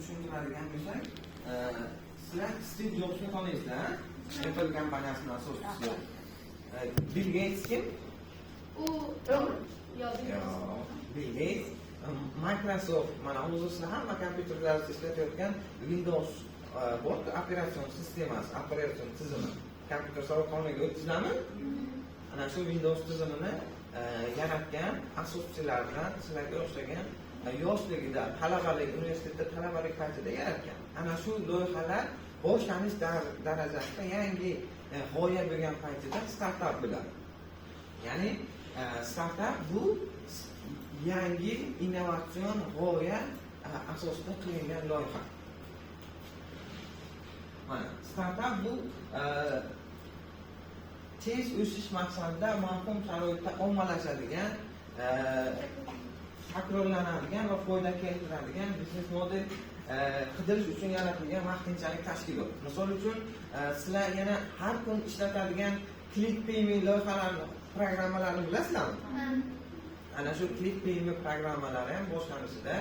tushuntiradigan bo'lsak, sizlar Steve Jobsni taniysizlar, Apple kompaniyasining asoschisi. Bill Gates kim? U Bill Gates Microsoft mana hozir sizlar hamma kompyuterlarda ishlatayotgan Windows bor, operatsion sistemasi, operatsion tizimi. Kompyuter sovuqxonaga o'tkaziladi. Ana shu Windows tizimini yaratgan asoschilaridan sizlarga o'xshagan yoshligida, talabalik, universitetda talabalik paytida yaratgan. Ana shu loyihalar boshlanish darajasida yangi g'oya bo'lgan paytida startap bo'ladi. Ya'ni startap bu yangi innovatsion g'oya asosida qilingan loyiha. Mana startap bu tez o'sish maqsadida mavhum sharoitda ommalashadigan, takrorlanadigan va foyda keltiradigan biznes model qidirish uchun yaratilgan vaqtinchalik tashkilot. Misol uchun, sizlar yana har kun ishlatadigan ClickPayme loyihalarini, programmalarni bilasizlarmi? Ana shu ClickPayme programmalari ham boshlanishida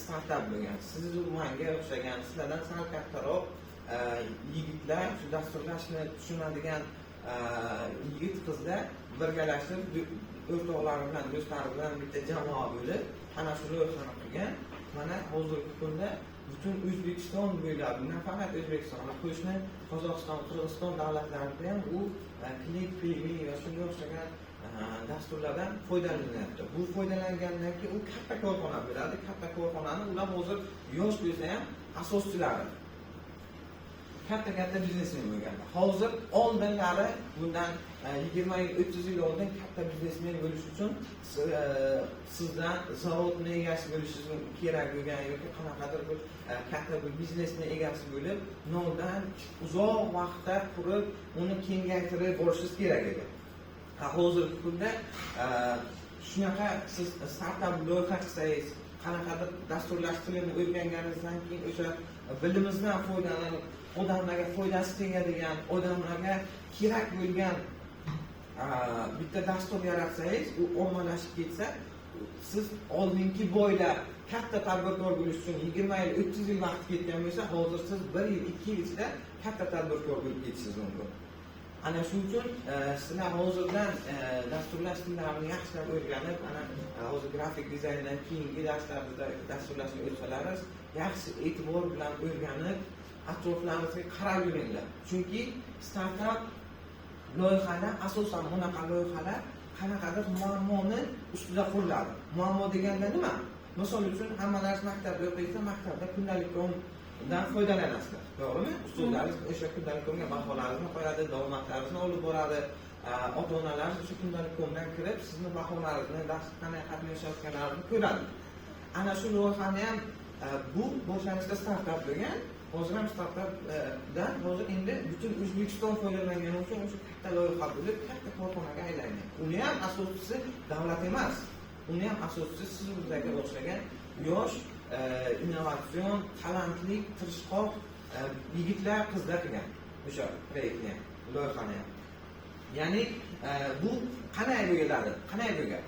startap bo'lgan. Siz manga o'xshagan, sizlardan sal kattaroq yigitlar, shu dasturlashni tushunadigan yigit qizlar birgalashib o'rtoqlari bilan, do'stlari bilan bitta jamoa bo'lib, ana shu loyihani qilgan. Mana hozirgi kunda butun O'zbekiston bo'ylab, nafaqat O'zbekiston, qo'shni Qozog'iston, Qirg'iziston davlatlarida ham u ClickPayme va shunga o'xshagan dasturlardan foydalanyapti. Bu foydalangandan keyin u katta korxona bo'ladi. Katta korxonani ular hozir yosh bo'lsa ham asoschilari. Katta biznesmen bo'lgan. Hozir oldinlari bundan 20 yil, 30 yil oldin katta biznesmen bo'lish uchun sizdan zavodni egasi bo'lishingiz kerak bo'lgan yoki qanaqadir bir katta bir biznesni egasi bo'lib, noldan uzoq vaqtda qurib, uni kengaytirib borishingiz kerak edi. Hozirgi kunda shunaqa siz startap loyiha qilsangiz, qanaqadir dasturlash tilini o'rganganingizdan keyin o'sha bilimingizdan foydalanib, odamlarga foydasi tegadigan, odamlarga kerak bo'lgan bitta dastur yaratsangiz, u ommalashib ketsa, siz oldingi boylar katta tadbirkor bo'lish uchun 20 yil, 30 yil vaqt ketgan bo'lsa, hozir siz 1 yil, 2 yil ichida katta tadbirkor bo'lib ketishingiz mumkin. Ana shu uchun sizlar hozirdan dasturlash tillarini yaxshilab o'rganib, ana hozir grafik dizayndan keyingi darslarda dasturlashni o'tsalaringiz, yaxshi e'tibor bilan o'rganib, atroflaringizga qarab yuringlar. Chunki startap loyihalar, asosan bunaqa loyihalar qanaqadir muammoni ustida quriladi. Muammo deganda nima? Misol uchun, hammalaringiz maktabda o'qiysiz, maktabda kundalik dan foydalanasizlar. To'g'rimi? Ustozlaringiz o'sha kundalik komga baholaringizni qo'yadi, davomatlaringizni olib boradi. Ota-onalar o'sha kundalik komdan kirib, sizni baholaringizni, darsga qanday qatnashayotganlaringizni ko'radi. Ana shu loyihani ham bu boshlanishda startap bo'lgan. Hozir ham startapdan hozir endi butun O'zbekiston foydalangani uchun o'sha katta loyiha bo'lib, katta korxonaga aylangan. Uni ham asoschisi davlat emas. Uni ham asoschisi siz bizdagi o'xshagan yosh, innovatsion, talantli, tirishqoq yigitlar, qizlar qilgan o'sha proyektni ham, loyihani ham. Ya'ni bu qanday bo'ladi? Qanday bo'lgan?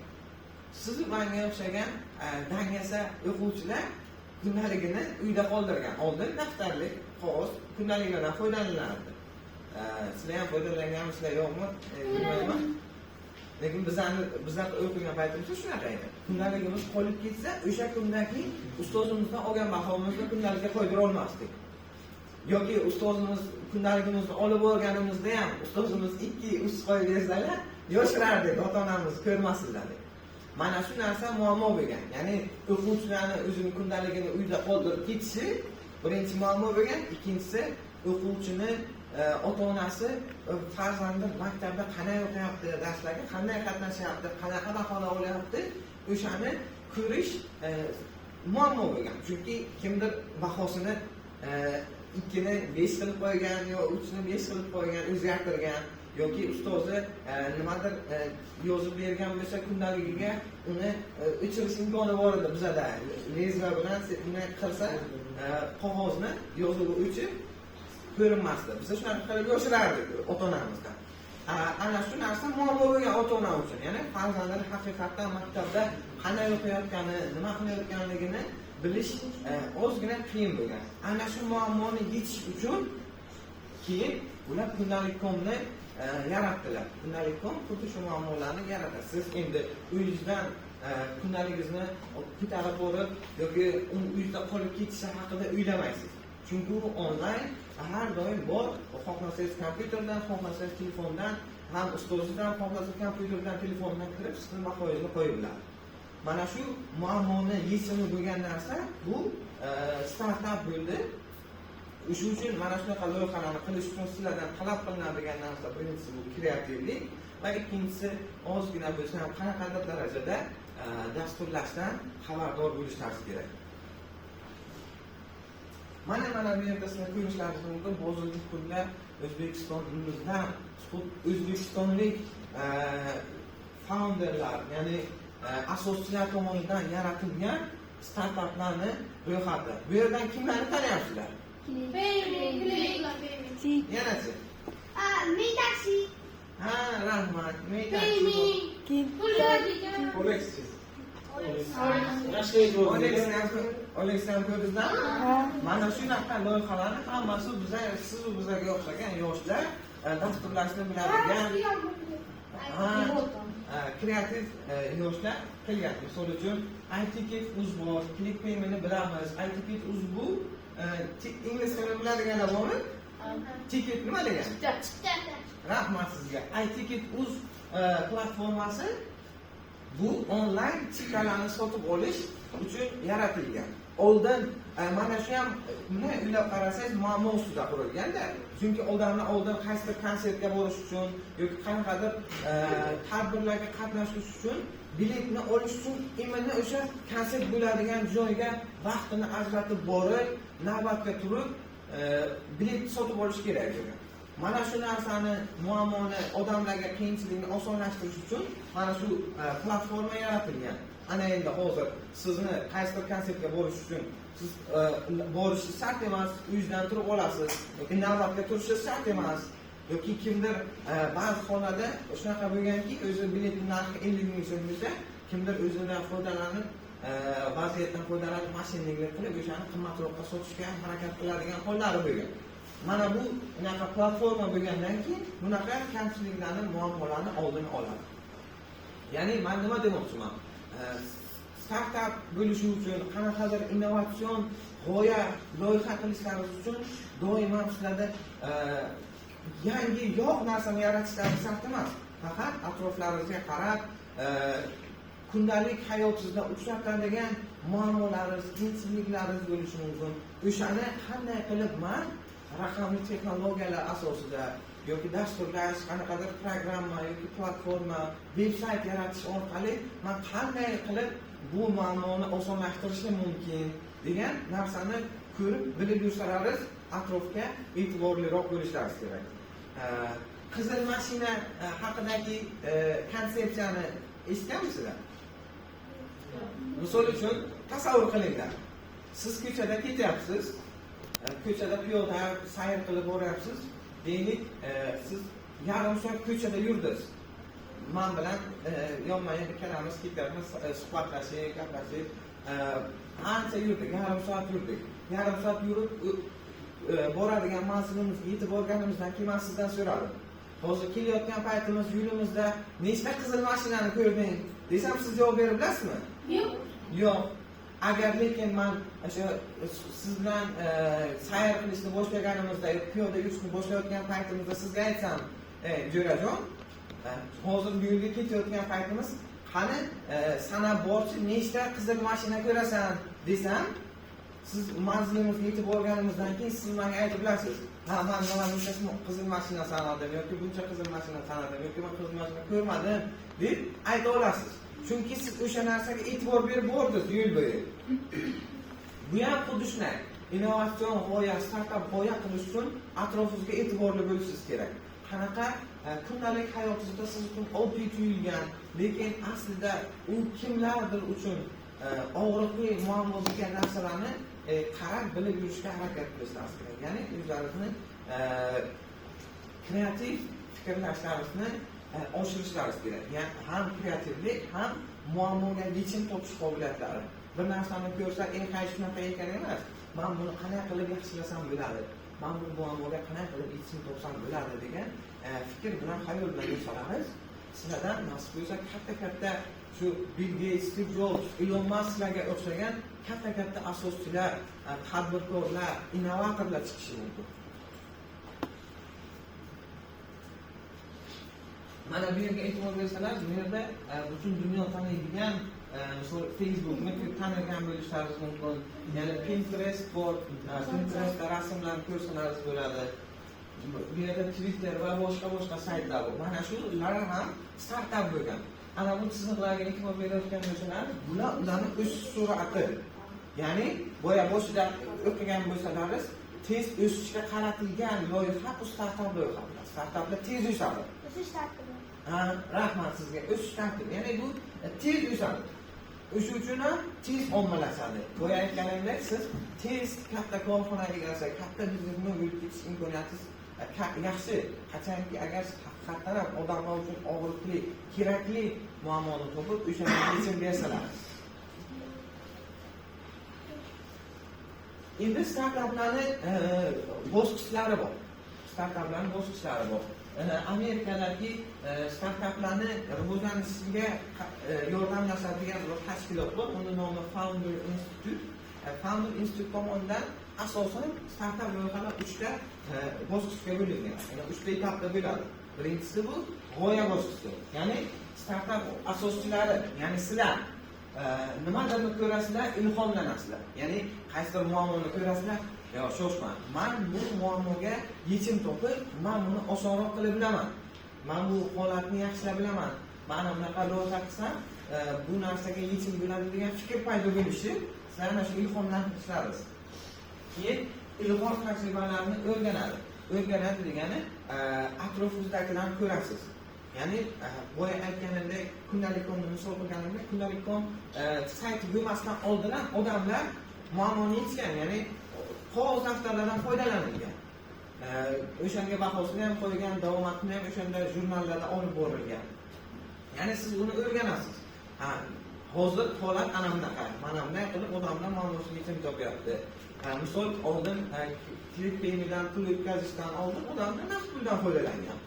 Siz menga o'xshagan dangasa o'quvchilar kundaligini uyda qoldirgan. Oldin daftarlik, qog'oz, kundaliklardan foydalanardi. Sizlar ham foydalanganmisizlar yo'qmi? Bilmayman. Lekin bizlar o'qigan paytimizda shunaqa edi. Kundaligimiz qolib ketsa, o'sha kundagi ustozimizdan olgan bahomimizni kundalikka qo'ydira olmasdik. Yoki ustozimiz kundaligimizni olib olganimizda ham ustozimiz 2-3 qo'yib bersalar, yoshirardik, ota-onamiz ko'rmasdilar. Mana shu narsa muammo bo'lgan. Ya'ni o'quvchilarni o'zining kundaligini uyda qoldirib ketishi birinchi muammo bo'lgan, ikkinchisi o'quvchini ota-onasi farzandi maktabda qanday o'qiyapti, darslarga qanday qatnashyapti, qanaqa baholar olyapti, o'shani ko'rish muammo bo'lgan. Chunki kimdir bahosini 2 ni 5 qilib qo'ygan yo 3 ni 5 qilib qo'ygan, o'zgartirgan yoki ustozi nimadir yozib bergan bo'lsa kundaligiga uni o'chirish imkoni bor edi bizada. Lezva bilan bunday qilsa qog'ozni yozuvi o'chib ko'rinmasdi. Biz shunaqa qilib yoshirardik ota-onamizdan. Ana shu narsa muammo bo'lgan ota-ona uchun. Ya'ni farzandlari haqiqatan maktabda qanday o'qiyotgani, nima qilayotganligini bilish ozgina qiyin bo'lgan. Ana shu muammoni yechish uchun keyin ular kundalik.comni yaratdilar. Kundalik.com xuddi shu muammolarni yaratadi. Siz endi uyingizdan kundaligingizni ko'tarib borib yoki uyingizda qolib ketishi haqida o'ylamaysiz. Chunki u onlayn har doim bor. Xohlasangiz kompyuterdan, xohlasangiz telefondan, ham ustozingizdan, xohlasangiz kompyuterdan, telefondan kirib sizni maqolangizni qo'yib biladi. Mana shu muammoni yechimi bo'lgan narsa bu startap bo'ldi. Shuning uchun mana shunaqa loyihalarni qilish uchun sizlardan talab qilinadigan narsa birinchisi bu kreativlik va ikkinchisi ozgina bo'lsa ham qanaqadir darajada dasturlashdan xabardor bo'lishlaringiz kerak. Mana bu yerda sizlar ko'rishlaringiz mumkin. Hozirgi kunda O'zbekistonimizdan o'zbekistonlik founderlar, ya'ni asoschilar tomonidan yaratilgan startaplarni ro'yxati. Bu yerdan kimlarni taniyapsizlar? Yana-chi? Metaxi. Ha, rahmat. Metaxi. Oleksandr ko'rdingizmi? Mana shunaqa loyihalarni hammasi siz bizlarga o'xshagan yoshlar dasturlashni biladigan kreativ yoshlar qilyapti. Misol uchun iTicket.uz bor, ClickPayment'ni bilamiz. iTicket.uz bu ingliz tilini biladiganlar bormi? Ticket nima degani? Rahmat sizga. iTicket.uz platformasi bu onlayn chiptalarni sotib olish uchun yaratilgan. Oldin mana shu ham buni o'ylab qarasangiz muammo ustida qurilganda. Chunki odamlar oldin qaysidir konsertga borish uchun yoki qanaqadir tadbirlarga qatnashish uchun biletni olish uchun imini o'sha konsert bo'ladigan joyga vaqtini ajratib borib, navbatga turib bilet sotib olish kerak edi. Mana shu narsani muammoni odamlarga qiyinchilikni osonlashtirish uchun mana shu platforma yaratilgan. Ana endi hozir sizni qaysidir konsertga borish uchun siz borishingiz shart emas, uyingizdan turib olasiz yoki navbatga turishingiz shart emas. Yoki kimdir ba'zi hollarda shunaqa bo'lganki, o'zi biletning narxi 50 ming so'm bo'lsa, kimdir o'zidan foydalanib, vaziyatdan foydalanib mashinalik qilib o'shani qimmatroqqa sotishga harakat qiladigan hollari bo'lgan. Mana bu bunaqa platforma bo'lgandan keyin bunaqa kamchiliklarni, muammolarni oldini oladi. Ya'ni men nima demoqchiman? Startup bo'lishi uchun, qanaqadir innovatsion g'oya loyiha qilishlaringiz uchun doimo sizlarda yangi yo'q narsani yaratishlaringiz shart emas. Faqat atroflaringizga qarab, kundalik hayotingizda uchrayotgan muammolaringiz, qiyinchiliklaringiz bo'lishi mumkin. O'shani qanday qilib men raqamli texnologiyalar asosida yoki dasturlash, qanaqadir programma yoki platforma, veb-sayt yaratish orqali men qanday qilib bu muammoni osonlashtirishim mumkin degan narsani ko'rib, bilib yursalaringiz atrofga e'tiborliroq bo'lishlaringiz kerak. Qizil mashina haqidagi konsepsiyani eshitganmisizlar? Misol uchun tasavvur qilinglar. Siz ko'chada ketyapsiz, ko'chada piyoda sayr qilib boryapsiz. Deylik, siz yarim soat ko'chada yurdingiz. Men bilan yonma-yon ikkalamiz ketyapmiz, suhbatlashib, gaplashib, ancha yurdik, yarim soat yurdik. Yarim soat yurib boradigan manzilimizga yetib borganimizdan keyin men sizdan so'radim. Hozir kelayotgan paytimiz yo'limizda nechta qizil mashinani ko'rding desam, siz javob bera bilasizmi? Yo'q. Yo'q. Agar lekin men o'sha siz bilan sayr qilishni boshlaganimizda, piyoda yurishni boshlayotgan paytimizda sizga aytsam, jo'rajon, hozir bu yo'lga ketayotgan paytimiz qani sanab borchi, nechta qizil mashina ko'rasan desam, siz manzilimizga yetib borganimizdan keyin siz menga aytib bilasiz. Ha, men mana buncha qizil mashina sanadim yoki buncha qizil mashina sanadim yoki men qizil mashina ko'rmadim deb ayta olasiz. Chunki siz o'sha narsaga e'tibor berib bordingiz yo'l bo'yi. Bu ham xuddi shunday. Innovatsion g'oya, startup g'oya qilish uchun atrofingizga e'tiborli bo'lishingiz kerak. Qanaqa kundalik hayotingizda siz uchun oddiy tuyulgan, lekin aslida u kimlardir uchun og'riqli muammo bo'lgan narsalarni qarab bilib yurishga harakat qilishlaringiz kerak. Ya'ni o'zlaringizni kreativ fikrlashlaringizni oshirishlaringiz kerak. Ya'ni ham kreativlik, ham muammoga yechim topish qobiliyatlari bir narsani ko'rsa, hay shunaqa ekan emas. Men buni qanday qilib yaxshilasam bo'ladi? Men bu muammoga qanday qilib yechim topsam bo'ladi degan fikr bilan xayol bilan yashasangiz, sizlardan nasib bo'lsa katta shu Bill Gates, Steve Jobs, Elon Musklarga o'xshagan katta asoschilar, tadbirkorlar, innovatorlar chiqishi mumkin. Mana bu yerga e'tibor bersalar, bu yerda butun dunyo taniydigan misol Facebookni tanirgan bo'lishlaringiz mumkin. Ya'ni Pinterest bor, Pinterestda rasmlarni ko'rsalaringiz bo'ladi. Bu yerda Twitter va boshqa saytlar bor. Mana shular ham startap bo'lgan. Ana bu chiziqlarga e'tibor berayotgan bo'lsalar, bular ularning o'sish sur'ati. Ya'ni boshida o'qigan bo'lsalaringiz, tez o'sishga qaratilgan loyiha bu startap loyihalar. Startaplar tez o'sadi. O'sish tartibi. Rahmat sizga. O'sish tartibi. Ya'ni bu tez o'sadi. O'shuning uchun ham tez ommalashadi. Boya aytganimdek, siz tez katta korxonaga egasiz, katta biznesni yurib ketish imkoniyatingiz yaxshi. Qachonki agar haqiqatan ham odamlar uchun og'riqli, kerakli muammoni topib, o'shanga yechim bersalar. Endi startaplarning bosqichlari bor. Startaplarning bosqichlari bor. Amerikadagi startaplarni rivojlanishiga yordamlashadigan bir tashkilot bor. Uning nomi Founder Institute. Founder Institute tomonidan asosan startap loyihalar 3 ta bosqichga bo'lingan. Ya'ni 3 ta etapda bo'ladi. Birinchisi bu g'oya bosqichi. Ya'ni startap asoschilari, ya'ni sizlar nimalarni ko'rasizlar, ilhomlanasizlar. Ya'ni qaysidir muammoni ko'rasizlar, yo shoshma. Men bu muammoga yechim topib, men buni osonroq qilib bilaman. Men bu holatni yaxshilab bilaman. Mana bunaqa loyiha qilsam, bu narsaga yechim bo'ladi degan fikr paydo bo'lishi, sizlar mana shu ilhomlantirishlaringiz. Keyin ilhom tajribalarini o'rganadi degani atrofingizdagilarni ko'rasiz. Ya'ni boya aytganimdek, kundalik.comni misol qilganimdek, kundalik.com sayti bo'lmasdan oldin odamlar muammoni yechgan, ya'ni qog'oz daftarlardan foydalanilgan. O'shanga bahosini ham qo'ygan, davomatini ham o'shanda jurnallarda olib borilgan. Ya'ni siz uni o'rganasiz. Hozir holat ana bunaqa. Mana bunday qilib odamlar muammosiga yechim topyapti. Misol oldin Click Pay'dan pul o'tkazishdan oldin odamlar naqd puldan foydalangan.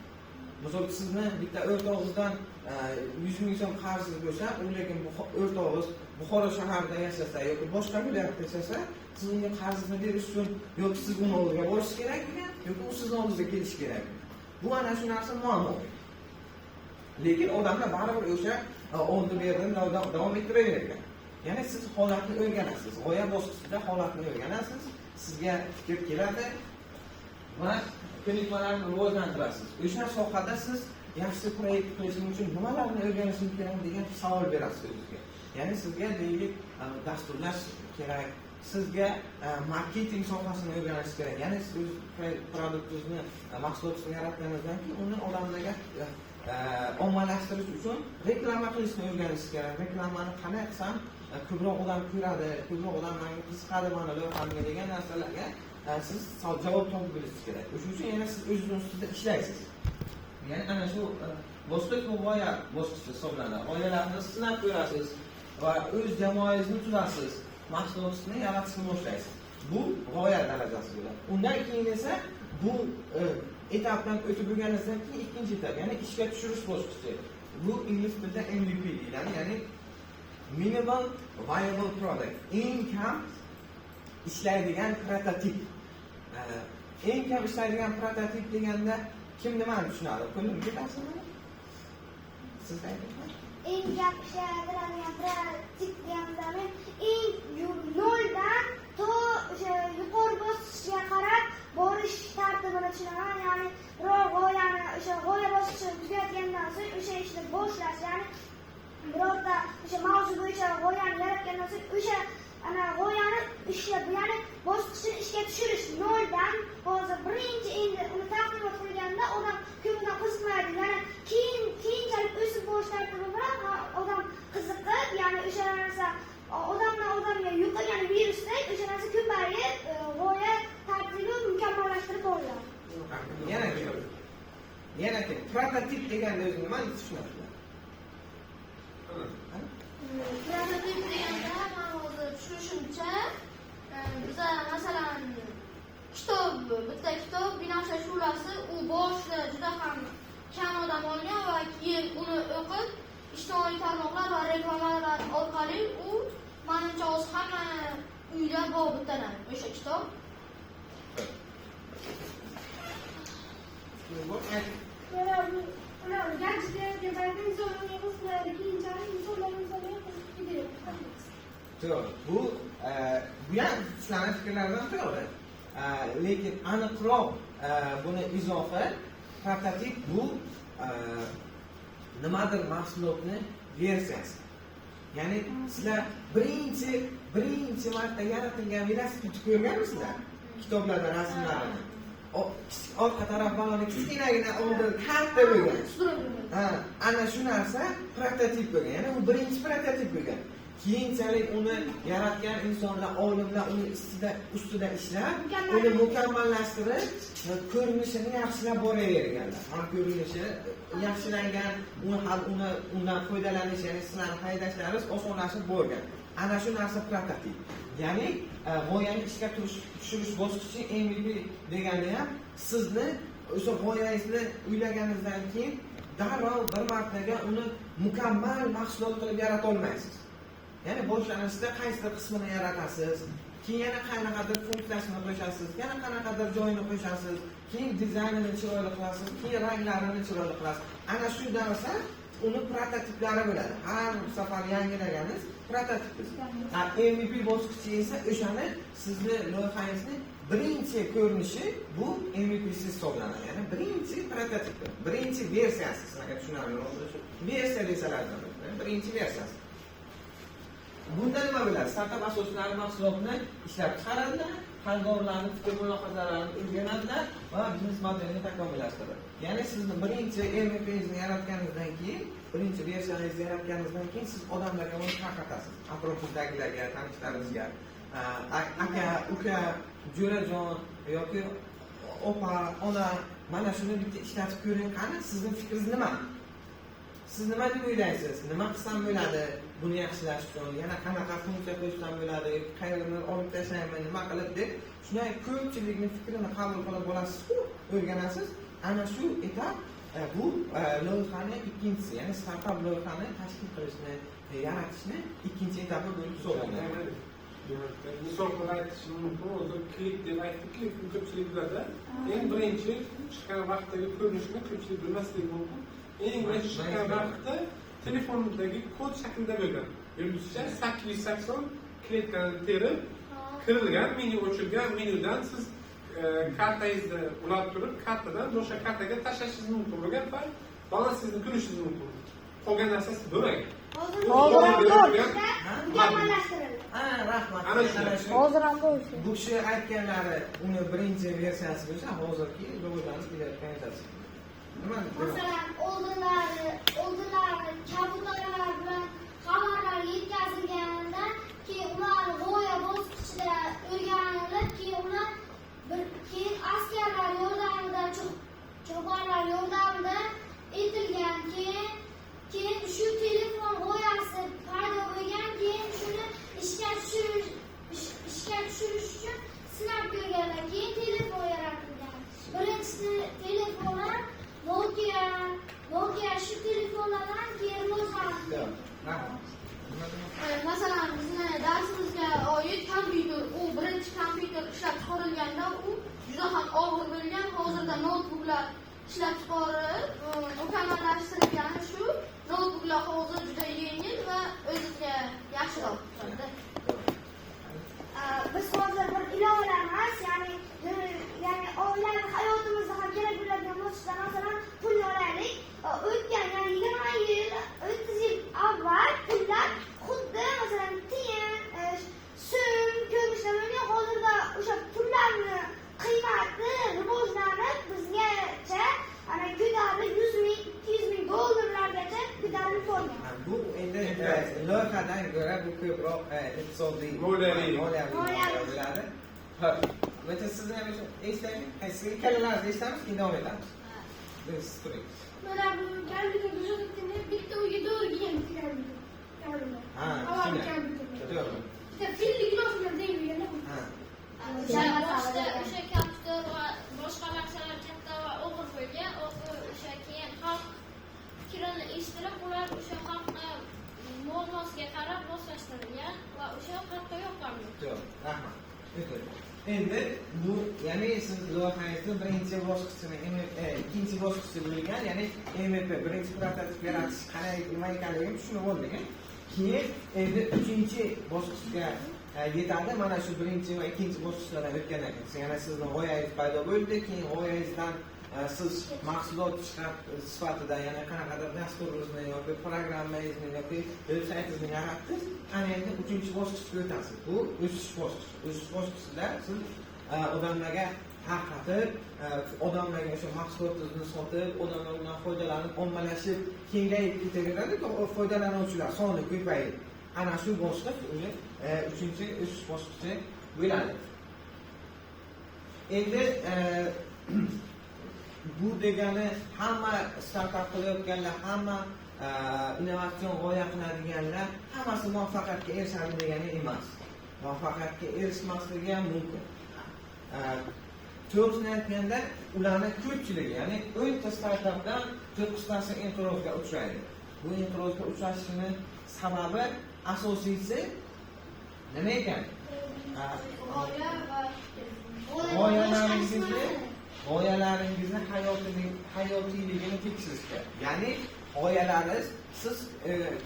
Misol sizni bitta o'rtog'ingizdan 100 ming so'm qarzingiz bo'lsa, lekin o'rtog'ingiz Buxoro shahrida yashasa yoki boshqa viloyatda yashasa, siz unga qarzni berish uchun yoki siz uni oldiga borish kerakmi, yoki u sizni oldingizga kelish kerakmi? Bu ana shu narsa muammo. Lekin odamlar baribir o'sha oldi berdim davom ettiravergan. Ya'ni siz holatni o'rganasiz. G'oya bosqichida holatni o'rganasiz. Sizga fikr keladi va ko'nikmalarni rivojlantirasiz. O'sha sohada siz yaxshi proyekt qilishing uchun nimalarni o'rganishim kerak degan savol berasiz o'zingizga. Ya'ni sizga deylik dasturlash kerak, sizga marketing sohasini o'rganish kerak. Ya'ni siz o'z produktingizni, mahsulotingizni yaratganingizdan keyin uni odamlarga ommalashtirish uchun reklama qilishni o'rganish kerak. Reklamani qanday qilsam ko'proq odam ko'radi, ko'proq odam menga qiziqadi, mana loyihamga degan narsalarga siz javob topib bilishingiz kerak. Shuning uchun yana siz o'zingiz ustida ishlaysiz. Ya'ni ana shu bosqich bu g'oya bosqichi hisoblanadi. G'oyalarni sinab ko'rasiz va o'z jamoangizni tuzasiz, mahsulotingizni yaratishni boshlaysiz. Bu g'oya darajasi bo'ladi. Undan keyin esa bu etapdan o'tib bo'lganingizdan keyin ikkinchi etap, ya'ni ishga tushirish bosqichi. Bu ingliz tilida MVP deyiladi, ya'ni Minimal Viable Product. Eng kam ishlaydigan prototip. Eng kam ishlaydigan prototip deganda kim nimani tushunadi? Qo'lim ketasizmi? Siz ayting. Eng kam ishlaydigan prototip deganda eng noldan to o'sha yuqori bosqichga qarab borish tartibini tushunaman. Ya'ni g'oyani o'sha g'oya bosqichini tugatgandan so'ng o'sha ishni boshlash, ya'ni birorta o'sha mavzu bo'yicha g'oyani yaratgandan so'ng o'sha ana g'oyani ishlab, ya'ni bosqichini ishga tushirish noldan. Hozir birinchi endi uni taqdimot qilganda odam ko'pdan qiziqmaydi, ya'ni keyinchalik o'sib borish tartibi bilan odam qiziqib, ya'ni o'sha narsa odamga yuqadigan virusdek o'sha narsa ko'payib, g'oya tartibi mukammallashtirib boriladi. Yana kim? Prototip deganda o'zi nimani tushunasiz? Prototip deganda men hozir ijtimoiy tarmoqlar va reklamalar orqali u menimcha o'zi hamma uyda bor bittadan o'sha kitob. To'g'ri. Bu ham sizlarning fikrlaridan to'g'ri. Lekin aniqroq buni izofa prototip bu nimadir mahsulotni versiyasi. Ya'ni sizlar birinchi marta yaratilgan velosipedni ko'rganmisizlar? Kitoblarda rasmlarini. Orqa tarafdan kichkinagina oldin katta bo'lgan. Ana shu narsa prototip bo'lgan. Ya'ni u birinchi prototip bo'lgan. Keyinchalik uni yaratgan insonlar, olimlar uni ustida ishlab, uni mukammallashtirib, ko'rinishini yaxshilab boraverganlar. Ham ko'rinishi yaxshilangan, undan foydalanish, ya'ni sizlarning haydashlaringiz osonlashib bo'lgan. Ana shu narsa prototip. Ya'ni g'oyani ishga tushirish bosqichi MVP degani ham sizni o'sha g'oyangizni o'ylaganingizdan keyin darrov bir martaga uni mukammal mahsulot qilib yarata olmaysiz. Ya'ni boshlanishda qaysidir qismini yaratasiz, keyin yana qanaqadir funksiyasini qo'shasiz, yana qanaqadir joyini qo'shasiz, keyin dizaynini chiroyli qilasiz, keyin ranglarini chiroyli qilasiz. Ana shu narsa uni prototiplari bo'ladi. Har safar yangilaganiz prototip. MVP bosqichi esa o'shani sizni loyihangizni birinchi ko'rinishi bu MVP hisoblanadi. Ya'ni birinchi prototip, birinchi versiyasi, sizlarga tushunarli bo'lishi. Versiya desalardan, birinchi versiyasi. Bunda nima bo'ladi? Startap asoslari mahsulotni ishlab chiqaradilar, xaridorlarning fikr mulohazalarini o'rganadilar va biznes modelini takomillashtiradi. Ya'ni sizni birinchi MVP'ni yaratganingizdan keyin, birinchi versiyangizni yaratganingizdan keyin siz odamlarga uni tarqatasiz. Atrofingizdagilarga, tanishlaringizga, aka, uka, jo'rajon yoki opa, ona, mana shuni bitta ishlatib ko'ring, qani sizning fikringiz nima? Siz nima deb o'ylaysiz? Nima qilsam bo'ladi? Buni yaxshilash uchun yana qanaqa funksiya qo'shsam bo'ladi? Qayerdan olib tashlayman, nima qilib deb shunday ko'pchilikning fikrini qabul qilib olasiz-ku, o'rganasiz. Ana shu etap bu loyihaning ikkinchisi, ya'ni startup loyihani tashkil qilishni, yaratishni ikkinchi etapi bo'lib hisoblanadi. Misol qilib aytishim mumkin, o'zi klik deb aytdikki, ko'pchilik biladi. Eng birinchi chiqqan vaqtdagi ko'rinishni ko'pchilik bilmasligi mumkin. Eng birinchi chiqqan vaqtda telefondagi kod shaklida bo'lgan. Yulduzcha 880 klikkani terib, kirilgan, menu o'chirgan, menyudan siz kartangizni ulab turib, kartadan boshqa kartaga tashlashingiz mumkin bo'lgan va balansingizni ko'rishingiz mumkin. Qolgan narsasi bo'lmagan. Rahmat. Hozir ham bo'lsin. Bu kishi aytganlari uni birinchi versiyasi bo'lsa, hozirgi rivojlanib kelayotgan versiyasi. Masalan, oldinlari kabutarlar bilan xabarlar yetkazilganida, keyin ular g'oya bosqichida o'rganilib, keyin askarlar yordamida, cho'ponlar yordamida etilgan, keyin shu telefon g'oyasi paydo bo'lgan, keyin shuni ishga tushirish uchun sinab ko'rganlar, keyin telefon yaratilgan. Birinchisi telefonlar Nokia shu telefonlardan keyin rivojlanadi. Masalan, bizni darsimizga oid kompyuter, u birinchi kompyuter ishlab chiqarilganda u juda ham og'ir bo'lgan. Hozirda notebooklar ishlab chiqarib, mukammallashtirilgan. Shu notebooklar hozir juda yengil va o'zizga yaxshiroq chiqadi. Biz hozir bir ilovalarimiz, ya'ni oilaviy hayotimizda ham kerak bo'ladigan vositalar, masalan, pulni olaylik. O'tgan, ya'ni 20 yil, 30 yil avval pullar xuddi masalan tiyin, so'm ko'rinishda bo'lgan. Hozirda o'sha pullarni qiymati rivojlanib, bizgacha ana ko'tarilib 100 ming, 200 ming dollarlargacha ko'tarilib qolgan. Bu endi loyihadan ko'ra bu ko'proq iqtisodiy moliyaviy bo'ladi. Hop. Mana sizni ham eslaylik. Siz ikkalaringiz eshitamiz, keyin davom etamiz. Biz turing. Mana bu kompyuter bitta uyga to'g'ri kelgan kompyuter. Ha, to'g'ri. Fillik noslar deyilgan. O'sha kompyuter va boshqa narsalar katta va og'ir bo'lgan. O'sha keyin xalq fikrini eshitilib, ular o'sha xalq normasiga qarab moslashtirilgan va o'sha xatda yoqqanmi? Yo'q, rahmat. Endi bu ya'ni siz loyihangizni birinchi bosqichini ikkinchi bosqichi bo'lgan, ya'ni MVP birinchi prototip yaratish qanday nima ekanligini tushunib oldik. Keyin endi uchinchi bosqichga yetadi. Mana shu birinchi va ikkinchi bosqichlardan o'tgandan keyin yana sizning g'oyangiz paydo bo'ldi. Keyin g'oyangizdan siz mahsulot sifatida yana qanaqadir dasturingizni yoki programmangizni yoki veb-saytingizni yaratdingiz. Ana endi uchinchi bosqichga o'tasiz. Bu o'sish bosqichi. O'sish bosqichida siz odamlarga tarqatib, odamlarga o'sha mahsulotingizni sotib, odamlar undan foydalanib, ommalashib, kengayib ketaveradi, foydalanuvchilar soni ko'payib. Ana shu bosqich o'zi uchinchi o'sish bosqichi bo'ladi. Endi bu degani hamma startap qilayotganlar, hamma innovatsion g'oya qiladiganlar hammasi muvaffaqiyatga erishadi degani emas. Muvaffaqiyatga erishmasligi ham mumkin. To'g'risini aytganda, ularning ko'pchiligi, ya'ni 10 ta startapdan 9 tasi inqirozga uchraydi. Bu inqirozga uchrashining sababi asosiysi nima ekan? G'oyalaringizni hayotiyligini tekshirishga. Ya'ni g'oyalaringiz siz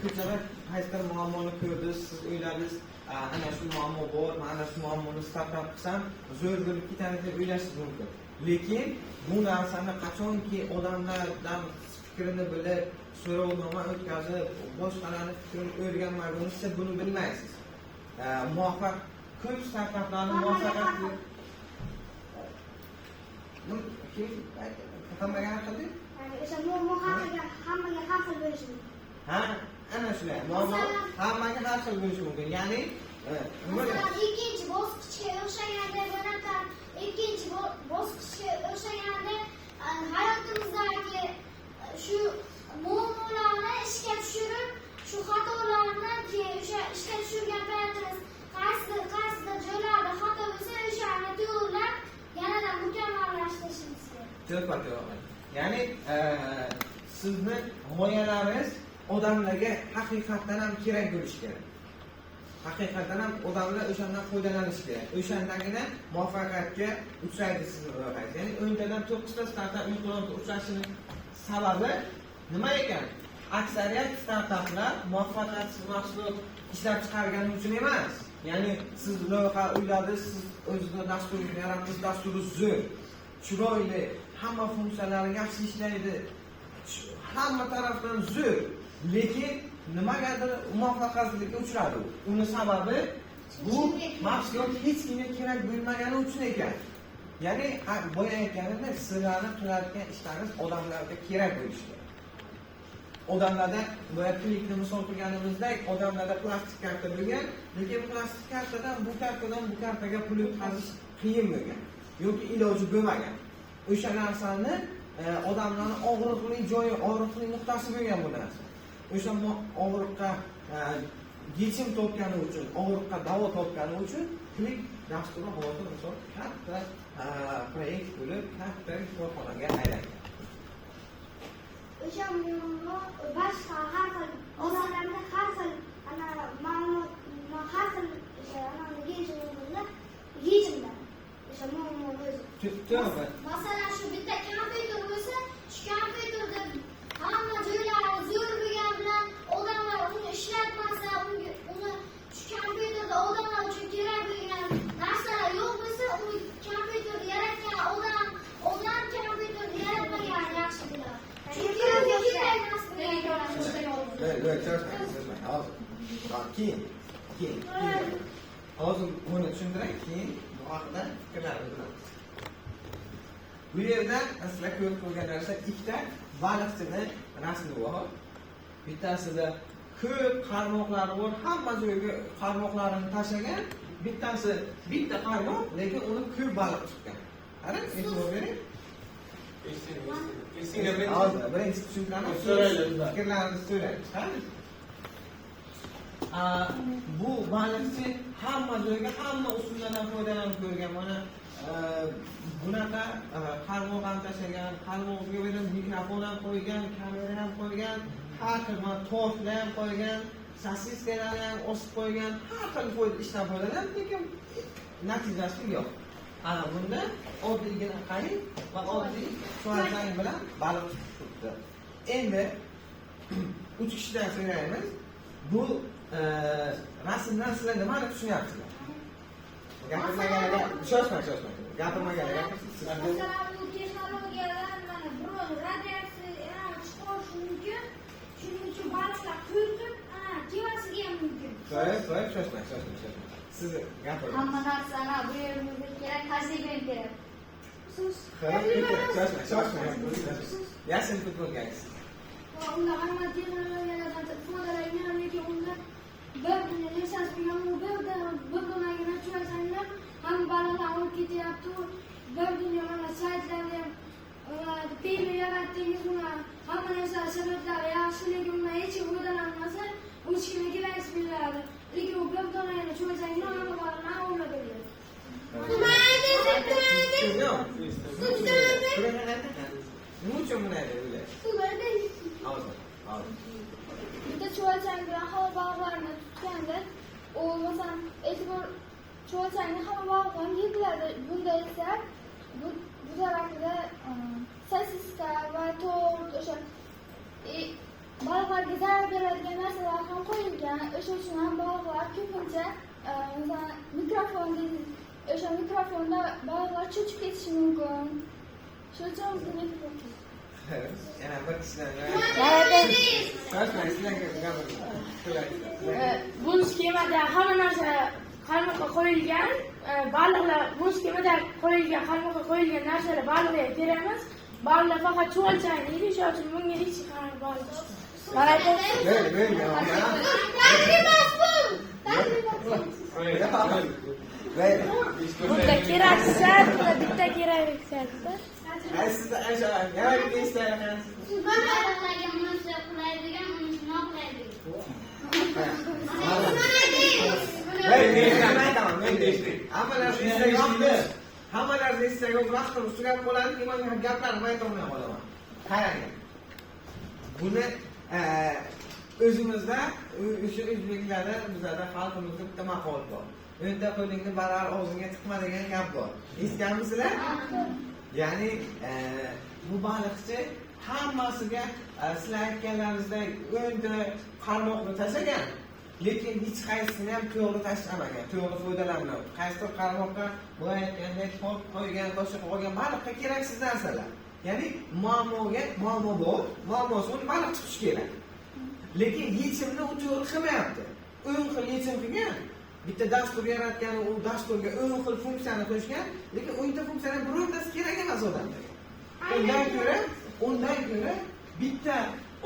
ko'chada qaysidir muammoni ko'rdingiz, siz o'yladingiz, ana shu muammo bor, mana shu muammoni startap qilsam zo'r bo'lib ketadi deb o'ylashingiz mumkin. Lekin bu narsani qachonki odamlardan fikrini bilib, so'rovnoma o'tkazib, boshqalarning fikrini o'rganmagunizcha buni bilmaysiz. Muvaffaq ko'p startaplarni muvaffaqiyatli hammaga har xil deb? O'sha muammo hammaga har xil bo'lishi mumkin. Ha, ana shunday. Muammo hammaga har xil bo'lishi mumkin. Ya'ni masalan, ikkinchi bosqichga o'xshaganda bunaqa ikkinchi bosqichga o'xshaganda hayotimizdagi shu muammolarni ishga tushirib, shu xatolarni keyin o'sha ishga tushirgan paytimiz qaysidir joylarda xato bo'lsa, o'shani to'g'rilab yanada mukammallashtirishimiz kerak. Ya'ni sizni g'oyalaringiz odamlarga haqiqatan ham kerak bo'lishi kerak. Haqiqatan ham odamlar o'shandan foydalanishi kerak. O'shandagina muvaffaqiyatga uchraydi sizning loyihangiz. Ya'ni 10 tadan 9 ta startap inqirozga uchrashining sababi nima ekan? Aksariyat startaplar muvaffaqiyatsiz mahsulot ishlab chiqargani uchun emas. Ya'ni siz loyiha uyladingiz, siz o'zingizning dasturingizni yaratdingiz, dasturingiz zo'r, chiroyli, hamma funksiyalari yaxshi ishlaydi, hamma tarafdan zo'r, lekin nimagadir muvaffaqiyatsizlikka uchradi. Uni sababi bu mahsulot hech kimga kerak bo'lmagani uchun ekan. Ya'ni boya aytganimdek, sizlarning qilayotgan ishlaringiz odamlarga kerak bo'lishi kerak. Odamlarda boya klikni misol qilganimizdek, odamlarda plastik karta bo'lgan, lekin plastik kartadan bu kartaga pul o'tkazish qiyin bo'lgan yoki iloji bo'lmagan. O'sha narsani odamlarning og'riqli joyi, og'riqli nuqtasi bo'lgan bu narsa. O'sha og'riqqa yechim topgani uchun, og'riqqa davo topgani uchun klik dasturi hozir misol katta proyekt bo'lib, katta korxonaga aylangan. O'sha muammo boshqa har xil odamlarda har xil ma'lumot, har xil yechimlar. O'sha muammo o'zi. Masalan, shu bitta kompyuter bo'lsa, shu kompyuterda hamma joylari zo'r bo'lgan bilan odamlar uni ishlatmasa, uni shu kompyuterda odamlar uchun kerak bo'lgan narsalar yo'q bo'lsa, uni kompyuterni yaratgan odam kompyuterni yaratmagani yaxshi bo'ladi. Chunki unga kerak narsa keyin hozir buni tushuntiray, keyin bu haqida fikrlarni bilamiz. Bu yerda sizlar ko'rib turganlaringiz ikkita baliqchini rasmi bor. Bittasida ko'p qarmoqlari bor, hamma joyga qarmoqlarini tashlagan. Bittasi bitta qarmoq, lekin uni ko'p baliq tutgan. Qarang, e'tibor bering. Birinchi tushuntiramiz, fikrlaringizni so'raymiz. Bu baliqchi hamma joyga, hamma usullardan foydalanib ko'rgan. Mana bunaqa qarmoq ham tashlagan, qarmoqga mikrofon ham qo'ygan, kamera ham qo'ygan, har xil tortlar ham qo'ygan, sosiskalarni ham osib qo'ygan, har xil ishdan foydalanib, lekin natijasi yo'q. Ana bunda oddiygina qayiq va oddiy cho'lchang bilan baliq tutib turibdi. Endi 3 kishidan so'raymiz. Bu rasmdan sizlar nimani tushunyapsizlar? Gapirmaganlar, shoshmang. Gapirmaganlar gapirsiz. Masalan, bu texnologiyalar mana biroz radiatsiya chiqarishi mumkin. Shuning uchun baliqlar turtib, kemasiga ham mumkin. So'yib, shoshmang. Siz gapiring. Hamma narsani bu yerimizga kerak, tajriba kerak. Shoshmang. Yashin futbol gangsi. Unda hamma texnologiyalardan foydalangan, lekin unda bir lisans bilan bir donagina cho'lchanglar hamma baliqlar olib ketyapti. Bir dunyo mana saytlarda peyni yaratdingiz, uni hamma narsa sharoitlari yaxshi, lekin undan hech kim foydalanmasa, hech kimga keraksiz bo'ladi. Lekin u bir donagina cho'lchangni hamma baliqlar olib beradi. Nima uchun bunday deydi? Bitta cho'lchang bilan hamma baliqlarni tutganda, u masalan, e'tibor cho'lchangni hamma baliqlar yeyiladi. Bunda esa bu tarafida sosiska va to'rt o'sha baliqlarga zarar beradigan narsalar ham qo'yilgan. O'sha uchun ham baliqlar ko'pincha masalan mikrofon deydi. O'sha mikrofonda baliqlar cho'chib ketishi mumkin. Shuning uchun buni Yana bir kishidan bu sxemada hamma narsa qarmoqqa qo'yilgan, baliqlar bu sxemada qo'yilgan, qarmoqqa qo'yilgan narsalar baliqga kerak emas. Baliqlar faqat cho'lchang yeydi, shuning uchun bunga hech qanday baliq. Bitta keraksa, bitta keraksa. Baliqlarga bunisi qulaydigan, bunisi noqulaydigan. Hammalarni istagan vaqtim ustugab qoladi, men gaplarni aytolmay qolaman. Qarang. Buni o'zimizda o'sha o'zbeklarda, bizlarda xalqimizda bitta maqol bor. O'nta qo'lingni barar og'zingga tiqma degan gap bor. Eshitganmisizlar? Ya'ni bu baliqchi hammasiga sizlar aytganlaringizdek o'nta qarmoqni tashlagan, lekin hech qaysisini ham to'g'ri tashlamagan, to'g'ri foydalanmagan. Qaysidir qarmoqqa bu aytgandek qo'ygan, boshqa qo'ygan baliqqa keraksiz narsalar. Ya'ni muammo bor, muammosini baliq chiqishi kerak. Lekin yechimni u to'g'ri qilmayapti. 10 xil yechim qilgan. Bitta dastur yaratgan, u dasturga 10 xil funksiyani qo'shgan, lekin 10 ta funksiyaning birortasi kerak emas odamga. Undan ko'ra bitta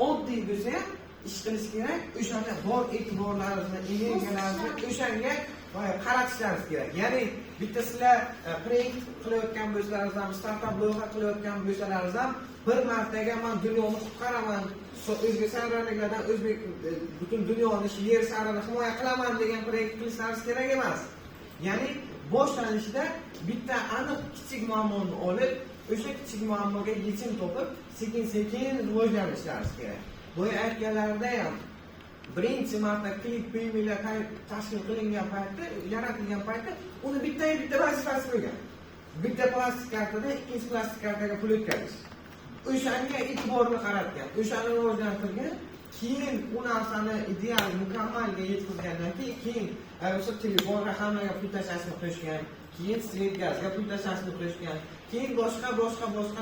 oddiy bo'lsa ham ish qilish kerak. O'shanda bor e'tiborlaringizni, energiyalaringizni o'shanga qaratishlaringiz kerak. Ya'ni bitta sizlar proyekt qilayotgan bo'lsalaringiz ham, startap loyiha qilayotgan bo'lsalaringiz ham bir martaga men dunyoni qutqaraman, o'zbek sayyoraliklardan butun dunyoni yer sharini himoya qilaman degan proyekt qilishlaringiz kerak emas. Ya'ni boshlanishida bitta aniq kichik muammoni olib, o'sha kichik muammoga yechim topib, sekin-sekin rivojlanishlaringiz kerak. Bu aytganlarida ham birinchi marta klip filmlar tashkil qilingan paytda, yaratilgan paytda uni bitta vazifasi bo'lgan. Bitta plastik kartada ikkinchi plastik kartaga pul o'tkazish. O'shanga e'tiborni qaratgan, o'shani rivojlantirgan, keyin u narsani ideal, mukammalga yetkazgandan keyin o'sha telefon raqamiga pul tashlashni qo'shgan, keyin svet gazga pul tashlashni qo'shgan, keyin boshqa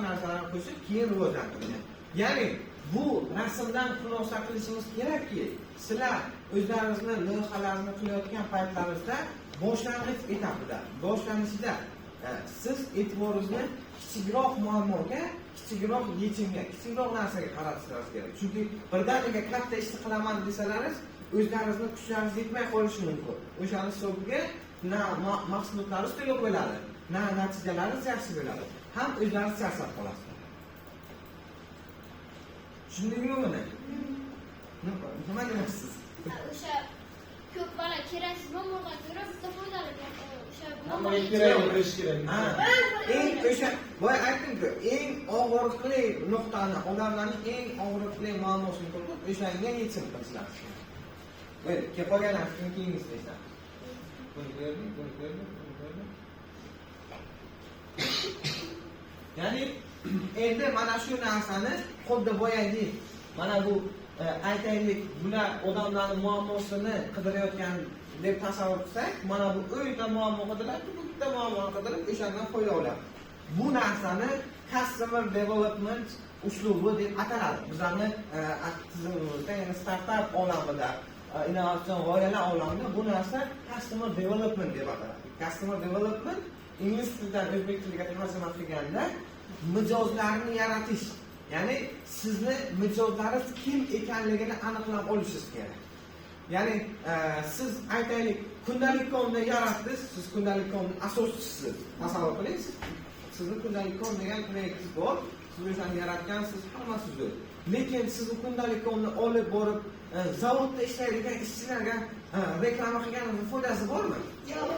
narsalarni qo'shib, keyin rivojlantirgan. Ya'ni bu rasmdan xulosa qilishimiz kerakki, sizlar o'zlaringizni loyihalarni qilayotgan paytlaringizda boshlang'ich etapida, boshlanishida siz e'tiboringizni kichikroq muammoga, kichikroq yechimga, kichikroq narsaga qaratishingiz kerak. Chunki birdaniga katta ishni qilaman desalaringiz, o'zlaringizni kuchlaringiz yetmay qolishi mumkin. O'shani hisobiga na mahsulotlaringiz to'liq bo'ladi, na natijalaringiz yaxshi bo'ladi. Ham o'zlaringiz charchab qolasiz. Tushundingmi buni? Nima demoqchisiz? O'sha ko'p baliq keraksiz muammoga ko'ra bitta foydali o'sha Hammaga kerak bo'lishi kerak. O'sha boya aytdim-ku, eng og'riqli nuqtani, odamlarning eng og'riqli muammosini topib, o'shanga yechim qilishlar. Böyle, qolgan narsani keyin istaysan. Buni ko'rding, buni ko'rding, buni ko'rding. Ya'ni endi mana shu narsani xuddi boyagi mana bu aytaylik, bular odamlarning muammosini qidirayotgan deb tasavvur qilsak, mana bu o'yda muammo qidiradi, bu bitta muammo qidirib, o'shandan foyda oladi. Bu narsani customer development uslubi deb ataladi. Bizlarning tizimimizda, ya'ni startup olamida, innovatsion g'oyalar olamida bu narsa customer development deb ataladi. Customer development ingliz tilidan o'zbek tiliga tarjima qilganda mijozlarni yaratish. Ya'ni sizni mijozlaringiz kim ekanligini aniqlab olishingiz kerak. Ya'ni siz aytaylik, kundalik konni yaratdingiz, siz kundalik konni asoschisiz. Tasavvur qiling, sizni kundalik kon degan proyektingiz bor, siz o'shani yaratgansiz, hammasi zo'r. Lekin siz kundalik konni olib borib zavodda ishlaydigan ishchilarga reklama qilganingiz foydasi bormi? Yo'q.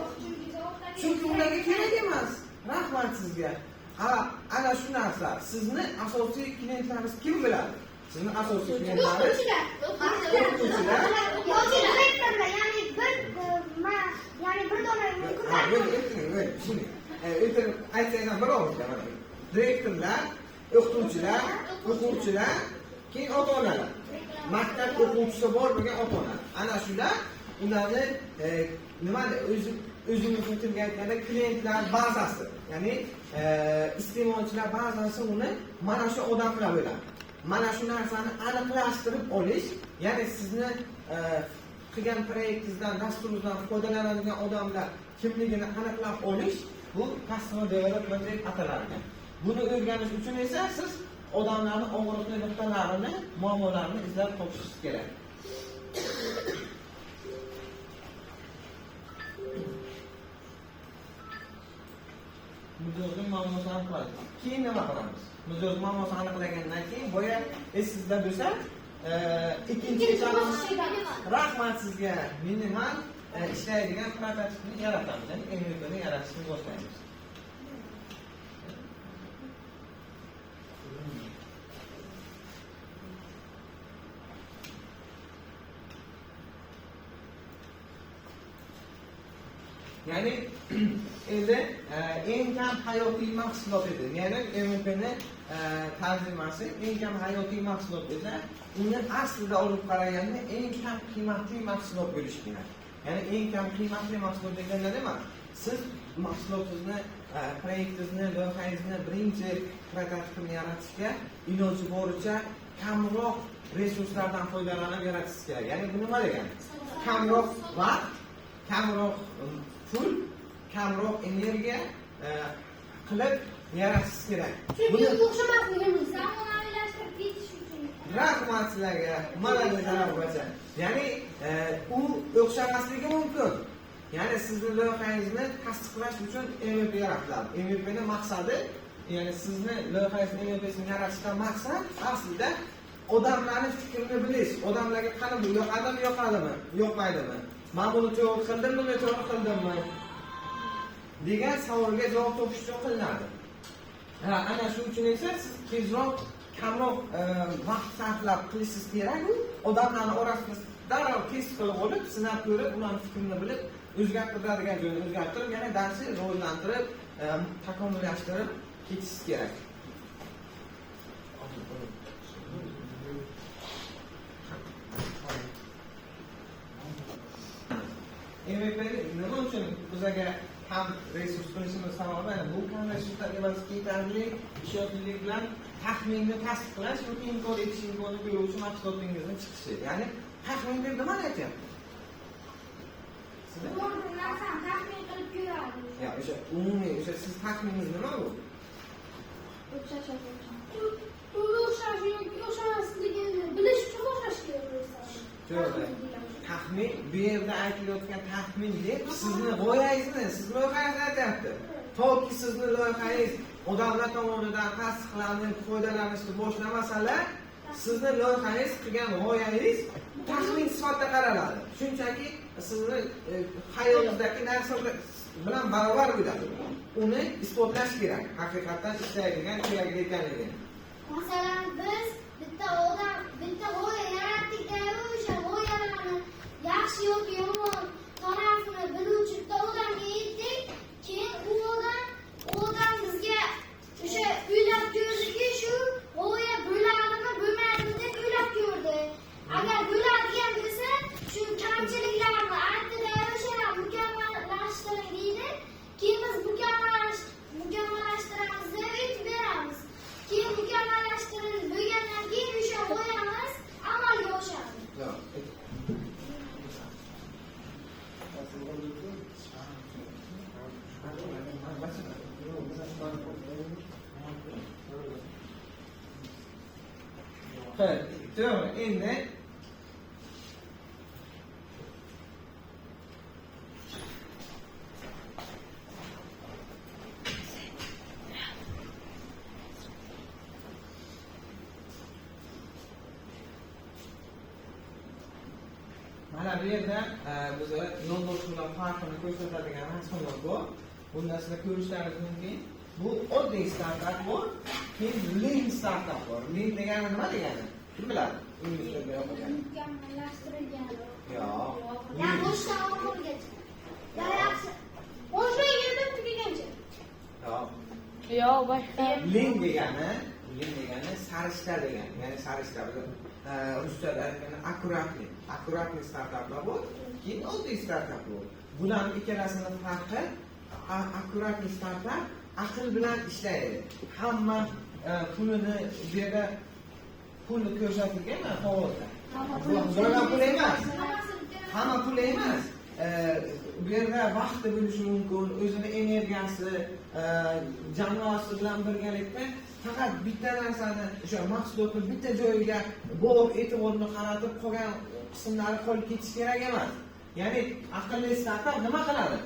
Chunki ularga kerak emas. Rahmat sizga. Ana shu narsa, sizni asosiy klientlaringiz kim biladi? Sizni asosiy klientlaringiz o'qituvchilar. Yoki direktorlar, ya'ni bir dona Shuni aytsangiz bir og'izda mana. Direktorlar, o'qituvchilar, o'quvchilar, keyin ota-onalar. Maktab o'quvchisi bor bo'lgan ota-onalar. Ana shular ularni nima o'zingizning tilga aytganda klientlar bazasi, ya'ni iste'molchilar bazasi uni mana shu odamlar bo'ladi. Mana shu narsani aniqlashtirib olish, ya'ni sizni qilgan proyektingizdan, dasturingizdan foydalanadigan odamlar kimligini aniqlab olish, bu customer development deb ataladi. Buni o'rganish uchun esa siz odamlarning og'riqli nuqtalarini, muammolarini izlab topishingiz kerak. Mijozning muammosini aniqlaymiz. Keyin nima qilamiz? Mijoz muammosini aniqlagandan keyin boya esingizda bo'lsa, ikkinchi ishimiz rahmat sizga, minimal ishlaydigan prototipni yaratamiz. Ya'ni MVPni yaratishni boshlaymiz. Ya'ni endi eng kam hayotiy mahsulot edi. Ya'ni MVPni tarjimasi eng kam hayotiy mahsulot edi. Uni aslida olib qaraganda eng kam qiymatli mahsulot bo'lishi kerak. Ya'ni eng kam qiymatli mahsulot deganda nima? Siz mahsulotingizni, proyektingizni, loyihangizni birinchi prototipini yaratishga iloji boricha kamroq resurslardan foydalanib yaratishingiz kerak. Ya'ni bu nima degani? Kamroq vaqt, kamroq pul, kamroq energiya qilib yaratishingiz kerak. Chunki o'xshamasligimiz zamonaviylashtirib ketish uchun. Rahmat sizlarga. Malolasiz bacha. Ya'ni u o'xshamasligi mumkin. Ya'ni sizning loyihangizni tasdiqlash uchun MVP yaratiladi. MVPning maqsadi, ya'ni sizni loyihangizni MVPsini yaratishdan maqsad aslida odamlarning fikrini bilish. Odamlarga qani bu yoqadimi, yoqmaydimi? Men buni to'g'ri qildimmi, to'g'ri qildimmi? degan savolga javob topish uchun qilinadi. Ana shu uchun esa siz tezroq, kamroq vaqt sarflab qilishingiz kerak. Odamlarning orasida darrov test qilib olib, sinab ko'rib, ularning fikrini bilib, o'zgartiradigan joyini o'zgartirib, yana darsni rivojlantirib, takomillashtirib ketishingiz kerak. MVP nima uchun bizga ham resurs qilishimiz sababi bu kam resurslar evaziga yetarli ishonchlilik bilan taxminni tasdiqlash yoki inkor etish imkonini beruvchi mahsulotingizni chiqishi. Ya'ni taxmin deb nima aytyapti? To'g'ri narsani taxmin qilib ko'radi. Ya, o'sha umumiy, o'sha siz taxminingiz nima bu? O'xshashligini bilish uchun o'xshash kerak. Taxmin, bu yerda aytilayotgan taxmin deb sizni g'oyangizni, sizni loyihangizni aytyapti. Toki sizni loyihangiz odamlar tomonidan tasdiqlanib, foydalanishni boshlamasalar, sizni loyihangiz qilgan g'oyangiz taxmin sifatida qaraladi. Shunchaki sizni hayotingizdagi narsalar bilan barobar bo'ladi. Uni isbotlash kerak, haqiqatan ishlaydigan kerakli ekanligini. Masalan, biz bitta g'oya yaratdik-da, o'sha g'oyalarni to'g'ri. Endi mana bu yerda biz yo'ldoshlar farqini ko'rsatadigan rasmlar bor. Bunda sizlar ko'rishlaringiz mumkin. Bu oddiy startap bor, keyin lean startap bor. Lean degani nima degani? Kim biladi? Ingliz tilida o'qigan. Mukammallashtirilgan. Yo'q. Yani boshdan oxirigacha. Yaxshi. Boshdan yerdan tugagancha. Yo'q. Yo'q, boshqa. Lean degani sarishta degani. Ya'ni sarishta ruschada aytganda akkuratli startaplar bor, keyin oddiy startap bor. Bularning ikkalasini farqi akkuratli startap aql bilan ishlaydi. Hamma pulini bu yerda pulni ko'rsatilgan faolda. Zo'rlar pul emas. Hamma pul emas. Bu yerda vaqti bo'lishi mumkin, o'zini energiyasi, jamoasi bilan birgalikda faqat bitta narsani, o'sha mahsulotni bitta joyiga bor e'tiborni qaratib qolgan qismlari qolib ketishi kerak emas. Ya'ni aqlli startap nima qiladi?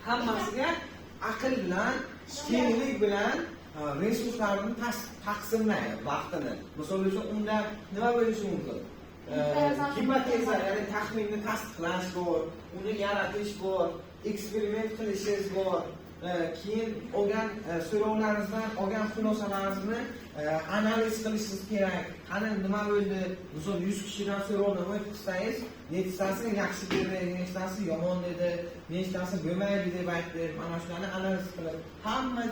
Hammasiga aql bilan, kenglik bilan resurslarni taqsimlaydi, vaqtini. Misol uchun unda nima bo'lishi mumkin? Hipoteza, ya'ni taxminni tasdiqlash bor, uni yaratish bor, eksperiment qilishingiz bor. Keyin olgan so'rovlaringizdan olgan xulosalaringizni analiz qilishingiz kerak. Qani nima bo'ldi? Misol 100 kishidan so'rovni o'tkazsangiz, nechtasi yaxshi dedi, nechtasi yomon dedi, nechtasi bo'lmaydi deb aytdi. Mana shularni analiz qilib, hamma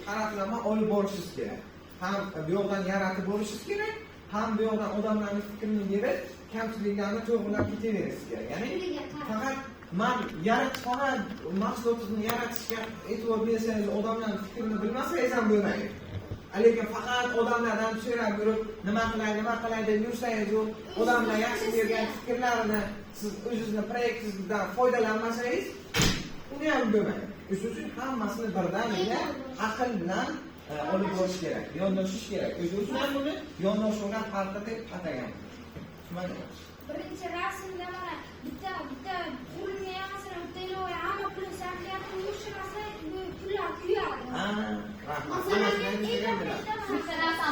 taraflama olib borishingiz kerak. Ham bu yoqdan yaratib borishingiz kerak, ham bu yoqdan odamlarning fikrini berib, kamchiliklarni to'g'rilab ketaverishingiz kerak. Ya'ni faqat faqat mahsulotingizni yaratishga e'tibor bersangiz, odamlarning fikrini bilmasangiz ham bo'lmaydi. Lekin faqat odamlardan so'rab yurib, nima qilay deb yursangiz, odamlar yaxshi bergan fikrlarini siz o'zingizning proyektingizdan foydalanmasangiz, uni ham bo'lmaydi. Shuning uchun hammasini birdaniga aql bilan olib borish kerak, yondashish kerak. O'zi uchun ham buni yondashuvdan farqi deb atagan. Tushunarlimi? Birinchi rasmda mana bitta pulni masalan bitta ilovaga hamma pulni sarflayapti, yurishmasa pullar kuyadi. Masalan,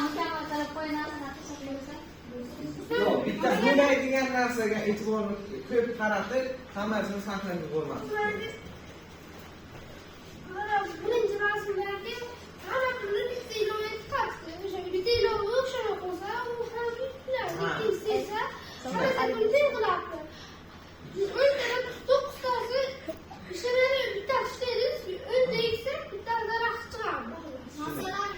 mukammal qilib qo'yiladi, yo'q, bitta bo'lmaydigan narsaga e'tiborni ko'p qaratib, hammasini saqlab bo'lmaydi. Birinchi rasmdagi hamma pulni bitta ilovaga tiqadi. O'sha bitta ilovaga o'xshab qo'ysa, u ham pullar ikkinchisi esa hamma pulni qiladi. 9tasi ishlarni bittasi ishlaydi, 10ta eksa bittasi daraxt chiqadi. masalan,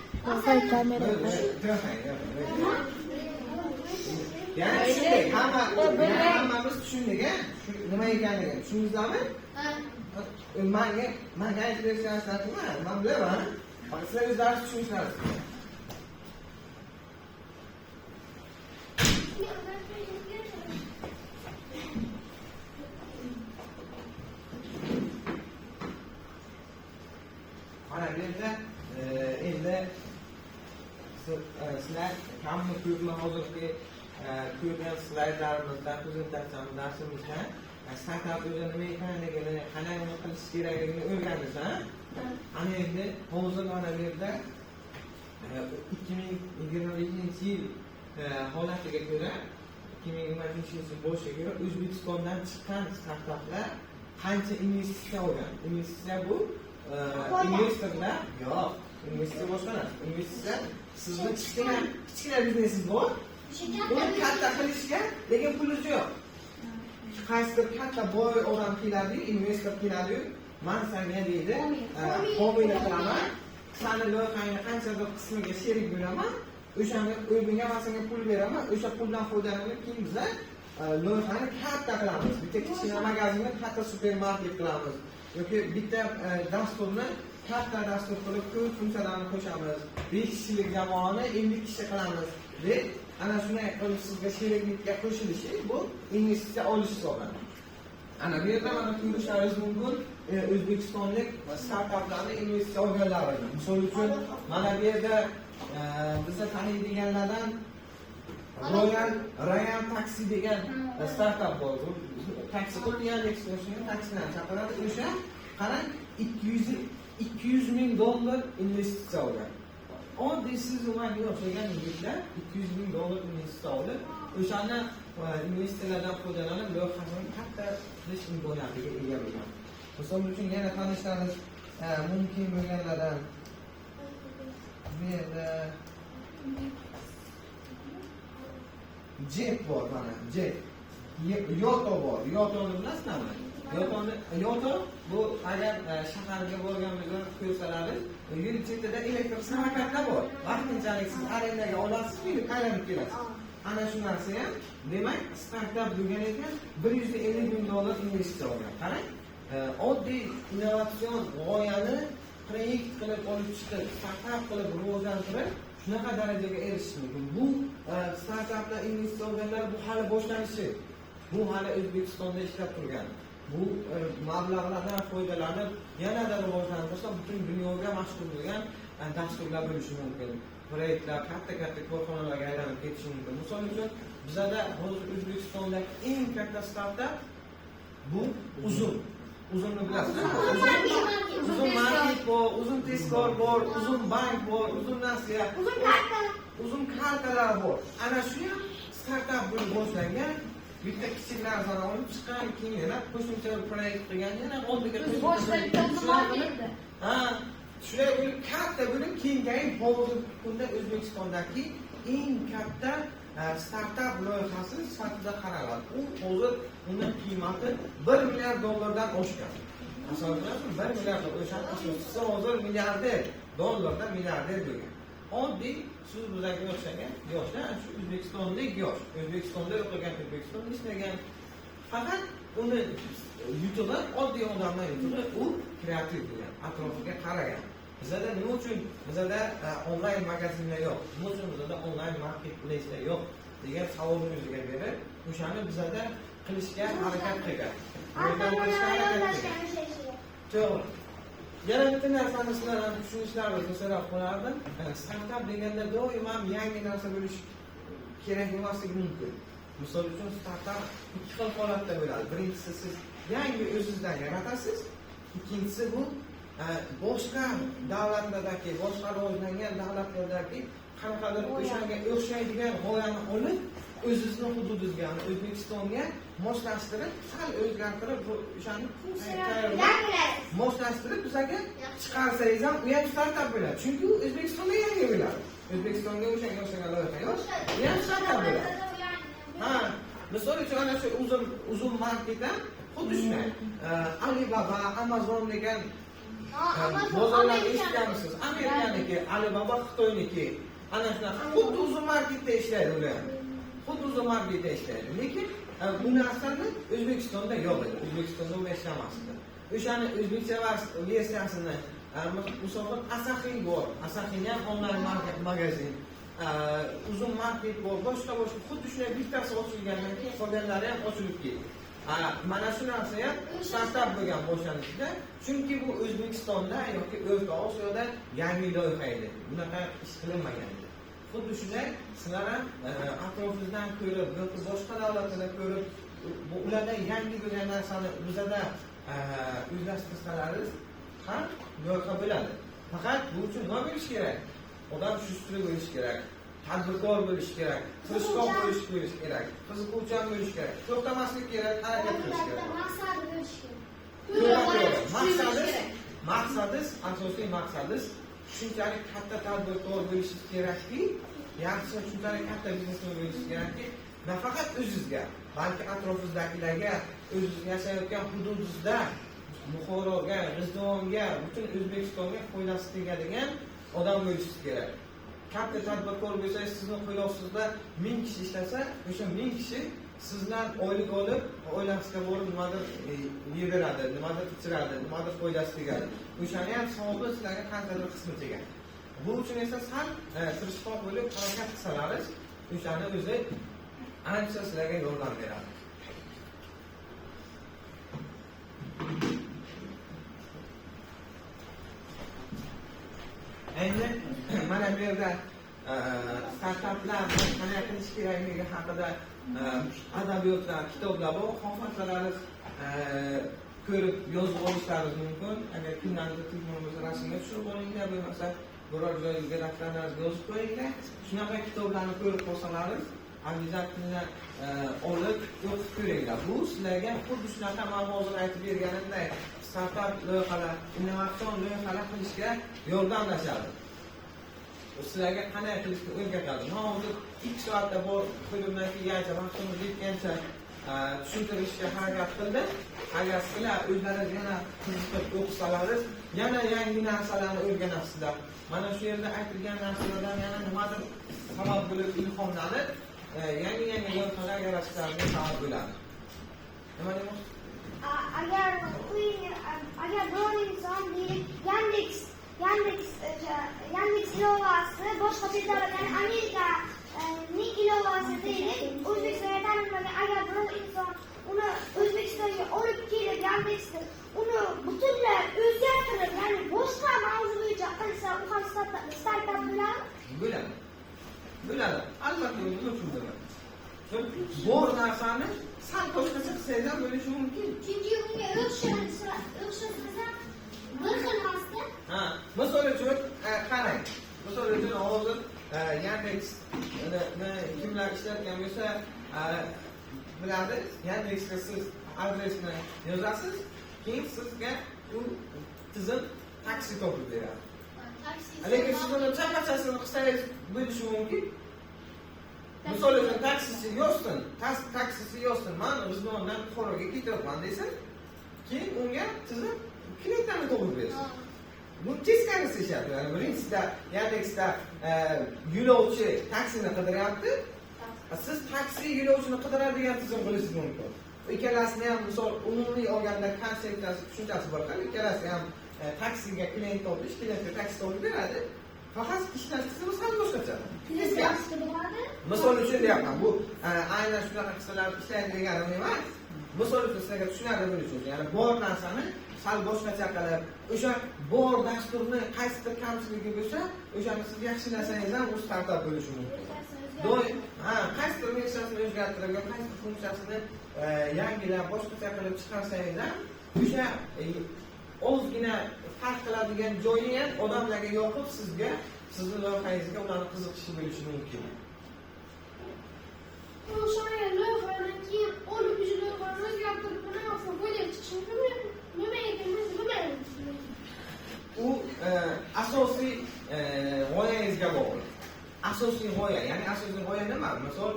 Ya'ni shunday, hammamiz tushundik, nima ekanligini tushundingizmi? Menga aytib bersangiz, men bilaman. Sizlar o'zlaringiz tushunishingiz. Mana bu yerda endi sizlar kammi ko'pmi hozirgi ko'rgan slaydlarimizda, prezentatsiyamiz darsimizda startap o'zi nima ekanligini, qanday uni qilish kerakligini o'rgandingiz, ha? Ana endi hozir mana bu yerda 2025-yil holatiga ko'ra, 2025-yil boshiga ko'ra O'zbekistondan chiqqan startaplar qancha investitsiya olgan? Investitsiya bu investorlar, yo'q, investitsiya boshqa narsa. Investitsiya sizni kichkina biznesingiz bor, uni katta qilishga, lekin pulingiz yo'q. Qaysidir katta boy odam keladi, investor keladi, men senga deydi, homiylik qilaman, seni loyihangni qanchadir qismiga sherik bo'laman, o'shanga o'zingga men senga pul beraman, o'sha puldan foydalanib keyin biz loyihani katta qilamiz. Bitta kichkina magazinni katta supermarket qilamiz. Yoki bitta dasturni katta dastur qilib ko'p funksiyalarni qo'shamiz. 5 kishilik jamoani 50 kishi qilamiz deb ana shunday qilib sizga sheriklikka qo'shilishi bu investitsiya olish hisoblanadi. Ana bu yerda mana ko'rishlaringiz mumkin O'zbekistonlik startaplarning investitsiya olganlarini. Misol uchun mana bu yerda bizga taniydiganlardan Royal Taxi degan startup bor. Taksi qilib Yandex o'shaning taksilarni chaqiradi. O'sha qarang 200 ming dollar investitsiya olgan. Oddiy siz umanga o'xshagan yigitlar 200 ming dollar investitsiya olib, o'shani investorlardan foydalanib, loyihasini katta qilish imkoniyatiga ega bo'lgan. Misol uchun yana tanishlaringiz mumkin bo'lganlardan bu yerda Jet bor mana, Jet. Yoto bor. Yotoni bilasizmi? Yoto bu agar shaharga borganimizda ko'rsalaringiz, yo'l chetida elektr samokatlar bor. Vaqtinchalik siz arendaga olasiz, kelib qaytarib kelasiz. Ana shu narsa ham, demak, startup bo'lgan ekan 150 ming dollar investitsiya olgan. Qarang, oddiy innovatsion g'oyani proyekt qilib olib chiqib, startup qilib rivojlantirib, shunaqa darajaga erishish mumkin. Bu startuplar investitsiya olganlar bu hali boshlanishi. Bu hali O'zbekistonda ishlab turgan. Bu mablag'lardan foydalanib, yanada rivojlantirsa butun dunyoga mashhur bo'lgan dasturlar bo'lishi mumkin. Proyektlar katta korxonalarga aylanib ketishi mumkin. Misol uchun, bizda hozir O'zbekistondagi eng katta startup bu Uzunni bilasizmi? Uzun market bor, uzun tezkor bor, uzun bank bor, uzun nasiya, uzun kartalar bor. Ana shu ham startup bo'lib boshlangan. Bitta kichik narsani olib chiqqan, keyin yana qo'shimcha proyekt qilgan, yana oldiga shunday bo'lib katta bo'lib kengayib hozirgi kunda O'zbekistondagi eng katta startup loyihasi sifatida qaraladi. U hozir uni qiymati 1 milliard dollardan oshgan. Asosan 1 milliard o'shan asoschisi hozir milliarder dollardan milliarder bo'lgan. Oddiy siz bizga o'xshagan yoshlar, shu O'zbekistonlik yosh, O'zbekistonda o'qigan, O'zbekistonda ishlagan, faqat uni YouTube'da oddiy odamlar YouTube'da u kreativ bo'lgan, atrofiga qaragan. Bizda nima uchun bizda onlayn magazinlar yo'q? Nima uchun bizda onlayn marketplace'lar yo'q degan savolni o'ziga berib, o'shani bizda qilishga harakat qilgan. To'g'ri. Yana bitta narsani sizlardan tushunishlaringizni so'rab qo'yardim. Startup deganda doimo yangi narsa bo'lish kerak emasligi mumkin. Misol uchun startup ikki xil holatda bo'ladi. Birinchisi siz yangi o'zingizdan yaratasiz. Ikkinchisi bu boshqa davlatlardagi, boshqa rivojlangan davlatlardagi qanaqadir o'shanga o'xshaydigan g'oyani olib, o'zingizning hududingizga, O'zbekistonga moslashtirib, sal o'zgartirib, o'shani moslashtirib bizga chiqarsangiz ham, u ham startup bo'ladi. Chunki u O'zbekistonda yangi bo'ladi. O'zbekistonga o'shanga o'xshagan loyiha yo'q, u ham startup bo'ladi. Misol uchun ana shu uzun marketdan xuddi shunday. Alibaba, Amazon degan bozorlarni eshitganmisiz? Amerikaniki, Alibaba Xitoyniki. Ana shunaqa xuddi uzun marketda ishlaydi ular. Xuddi uzun marketda ishlaydi. Lekin bu narsani O'zbekistonda yo'q edi. O'zbekistonda u ishlamasdi. O'shani o'zbekcha versiyasini musofiq Asahi bor. Asahi ham onlayn magazin. Uzun market bor. Boshqa xuddi shunday bittasi ochilgandan keyin qolganlari ham ochilib ketdi. Mana shu narsa ham startup bo'lgan boshlanishida, chunki bu O'zbekistonda yoki O'rta Osiyoda yangi loyiha edi. Bunaqa ish qilinmagan edi. Xuddi shunday sizlar ham atrofingizdan ko'rib yoki boshqa davlatlarda ko'rib, ularda yangi bo'lgan narsani bizda o'zlashtirsalaringiz ham loyiha bo'ladi. Faqat bu uchun nima bo'lish kerak? Odam shusti bo'lish kerak. Tadbirkor bo'lish kerak, tirishqoq bo'lish kerak, qiziquvchan bo'lish kerak, to'xtamaslik kerak, harakat qilish kerak. Maqsadi bo'lish kerak. Maqsadingiz, asosiy maqsadingiz shunchalik katta tadbirkor bo'lishingiz kerakki, yaxshi shunchalik katta biznesmen bo'lishingiz kerakki, nafaqat o'zingizga, balki atrofingizdagilarga, o'zingiz yashayotgan hududingizda Buxoroga, G'ijduvonga, butun O'zbekistonga foydasi tegadigan odam bo'lishingiz kerak. Katta tadbirkor bo'lsangiz, sizning qo'l ostida 1000 kishi ishlasa, o'sha 1000 kishi sizdan oylik olib, oilasiga borib nimadir yediradi, nimadir ichiradi, nimadir foydasi tegadi. O'shani ham savobi sizlarga qanchalik qismi tegadi. Bu uchun esa sal tirishqoq bo'lib harakat qilsalaringiz, o'shani o'zi ancha sizlarga yordam beradi. Endi mana bu yerda startaplarni qanday qilish kerakligi haqida adabiyotlar, kitoblar bor. Xohlasangiz ko'rib yozib olishlaringiz mumkin. Agar kimlardir telefonimizni rasmga tushirib olinglar, bo'lmasa biror joyga daftarlaringizga yozib qo'yinglar. Shunaqa kitoblarni ko'rib qolsalaringiz, обязательно olib o'qib ko'ringlar. Bu sizlarga xuddi shunaqa men hozir aytib berganimdek startap loyihalar, innovatsion loyihalar qilishga yordamlashadi. Sizlarga qanday qilishni o'rgatadi. Men hozir 2 soatda bu qo'limdan kelgancha, vaqtimiz yetgancha tushuntirishga harakat qildim. Agar sizlar o'zlaringiz yana qiziqib o'qisalaringiz, yana yangi narsalarni o'rganasizlar. Mana shu yerda aytilgan narsalardan yana nimadir sabab bo'lib ilhomlanib, yangi loyihalar yaratishlarga sabab bo'ladi. Nima deymiz? Agar biror inson Yandex ilovasi boshqa chetlarga, ya'ni Amerikaning ilovasi deylik, O'zbekistonga tanilmagan. Agar biror inson uni O'zbekistonga olib kelib, Yandexni uni butunlay o'zgartirib, ya'ni boshqa mavzu bo'yicha qilsa, u ham startap bo'ladimi? Bo'ladi. Albatta nima uchun bo'ladi? Bor narsani sal boshqacha qilsangiz ham bo'lishi mumkin. Chunki unga o'xshatsa bir xil masda. Misol uchun qarang. Misol uchun hozir Yandex kimlar ishlatgan bo'lsa, biladi, Yandexga siz adresni yozasiz, keyin sizga u tizim taksi topib beradi. Lekin siz uni chaqachasini qilsangiz bo'lishi mumkin. Misol uchun taksisi yozsin, men Rizmondan Buxoroga ketyapman desa, keyin unga tizim klientlarni topib bersin. Bu teskarisi ishadi. Yani birinchisida Yandexda yo'lovchi taksini qidiryapti. Siz taksi yo'lovchini qidiradigan tizim qilishingiz mumkin. Ikkalasini ham misol umumiy olganda konseptasi, tushunchasi bor. Ikkalasi ham taksiga klient topish, klientga taksi topib beradi. Faqat ishlash tizimi ham boshqacha. Misol uchun deyapman, bu aynan shunaqa qilsalar ishlaydi deganim emas. Misol uchun sizlarga tushunarli bo'lishi uchun, ya'ni bor narsani sal boshqacha qilib, o'sha bor dasturni qaysidir kamchiligi bo'lsa, o'shani siz yaxshilasangiz ham u startap bo'lishi mumkin. Doim qaysidir funksiyasini o'zgartirib, qaysidir funksiyasini yangilab, boshqacha qilib chiqarsangiz ham o'sha ozgina farq qiladigan joyi ham odamlarga yoqib, sizni loyihangizga ularni qiziqishi bo'lishi mumkin. O'sha loyihadan keyin olib loyihani o'zgartirib, buni bo'lib chiqishni u asosiy g'oyangizga bog'liq. Asosiy g'oya, ya'ni asosiy g'oya nima? Misol,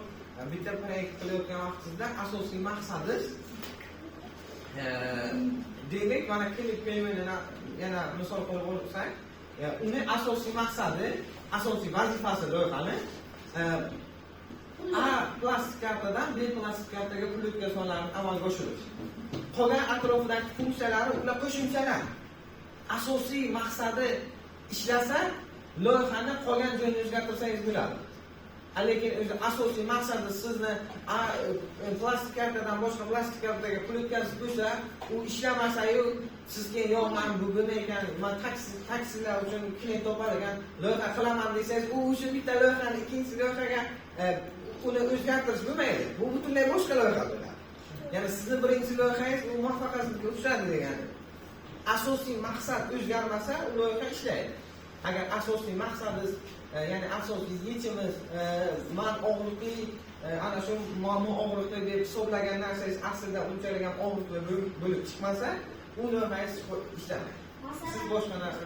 bitta proyekt qilayotgan vaqtingizda asosiy maqsadingiz deylik, mana klinik paymentini yana misol qilib olsak, uni asosiy maqsadi, asosiy vazifasi loyihani A plastik kartadan B plastik kartaga pul o'tkazishlarni amalga oshirish. Qolgan atrofidagi funksiyalari ular qo'shimchalar. Asosiy maqsadi ishlasa, loyihani qolgan joyini o'zgartirsangiz bo'ladi. Lekin o'zi asosiy maqsadi sizni plastik kartadan boshqa plastik kartaga pul o'tkazib bo'lsa, u ishlamasa-yu, sizga yo'q, men bu bo'lmaykan, men taksilar uchun klient topadigan loyiha qilaman desangiz, u o'sha bitta loyihani ikkinchi loyihaga uni o'zgartirish bo'lmaydi. Bu butunlay boshqa loyiha bo'ladi. Ya'ni sizning birinchi loyihangiz u muvaffaqiyatsizlikka uchradi degani. Asosiy maqsad o'zgarmasa, u loyiha ishlaydi. Agar asosiy maqsadingiz, ya'ni asosiy yechimiz men og'riqli, ana shu muammo og'riqli deb hisoblagan narsangiz aslida unchalik ham og'riqli bo'lib chiqmasa, u loyihangiz ishlamaydi. Siz boshqa narsa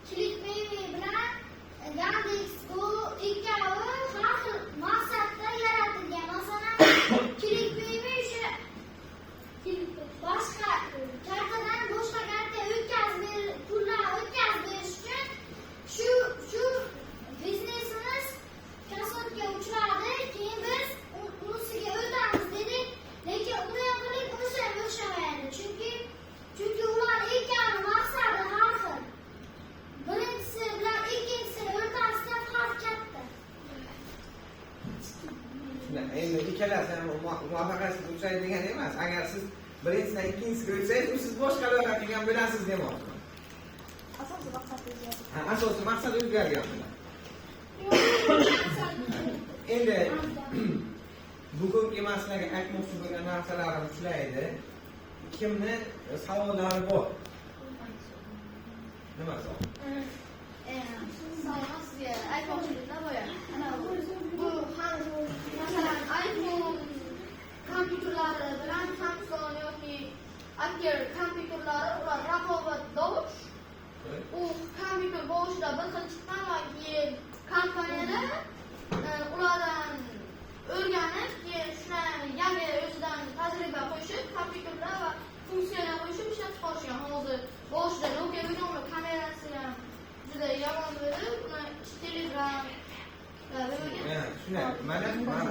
Klik bilan Yandex bu ikkovi har xil maqsadda yaratilgan. Masalan, Klik o'sha boshqa kartadan boshqa kartaga pullar o'tkazish uchun shu biznesimiz kasodga uchradi. Keyin biz unisiga o'tamiz dedik, lekin uni ham qilib unisi ham o'xshamaydi. Chunki ular ikkovi maqsadi har xil. Birinchisi bilan ikkinchisi o'rtasida farq katta. Endi ikkalasi ham muvaffaqiyatsiz uchraydi degani emas. Agar siz birinchisidan ikkinchisiga o'tsangiz, siz boshqa loyiha qilgan bo'lasiz demoqchi. Asosiy maqsad o'zgardi. Asosiy maqsad o'zgargan. Endi bugungi man sizlarga aytmoqchi bo'lgan narsalarim shular edi. Kimni savollari bor? Nima savol? Salom sizga aytmoqchilikda boya. Bu ham masalan iPhone kompyuterlari bilan Samsung yoki Apple kompyuterlari ular raqobatdosh. U kompyuter boshida bir xil chiqqandan keyin kompaniyalar ulardan o'rganib, keyin shuni yangi o'zidan tajriba qo'shib, kompyuterlar va funksiyalar qo'shib ishlab chiqarishgan. Hozir boshida Nokia bo'lgan kamerasi ham juda yomon bo'lib, uni Telegram Shunday, mana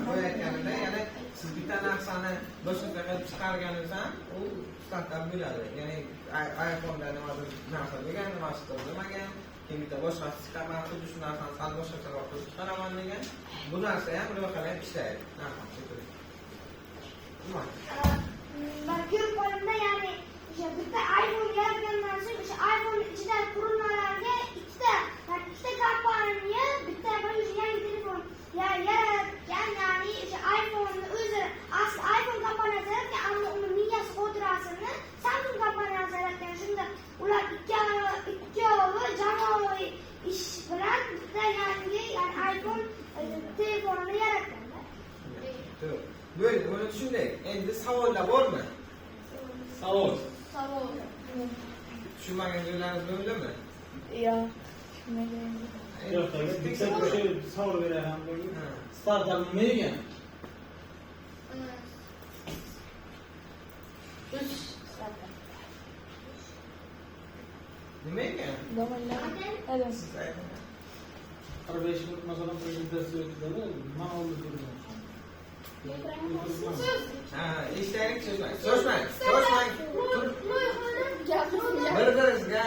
qo'yayotganimda, ya'ni siz bitta narsani boshqa qilib chiqarganingiz ham u startap bo'ladi. Ya'ni iPhone'da nimadir narsa bo'lgan, nimasi bo'lmagan, keyin bitta boshqasi chiqarman, xuddi shu narsani sal boshqacharoq qilib chiqaraman degan. Bu narsa ham ro'yxatdan ishlaydi. Ben ko'rib qo'yimda, ya'ni o'sha bitta iPhone yaratgandan so'ng o'sha iPhone ichida qurilmalarga ikkita kompaniya bitta o'sha yangi telefon yaratgan, ya'ni o'sha iPhone o'zi asli iPhone kompaniyasi yaratgan, ammo uni miyasi xotirasini Samsung kompaniyasi yaratgan. Shunda ular ikkovi jamoaviy ish bilan bitta yangi iPhone telefonini yaratganda. Böyle, bunu tushundik. Endi savollar bormi? Savol. Tushunmagan joylaringiz bo'ldimi? Yo'q. Yo'q, bitta o'sha savol beraman. Startap nima ekan? Nima ekan? Evet. Siz ayting. 45 minut masalan prezentatsiya o'tadi. Men olib turdim. Ha, eshitaylik, so'zmang. Bir-biringizga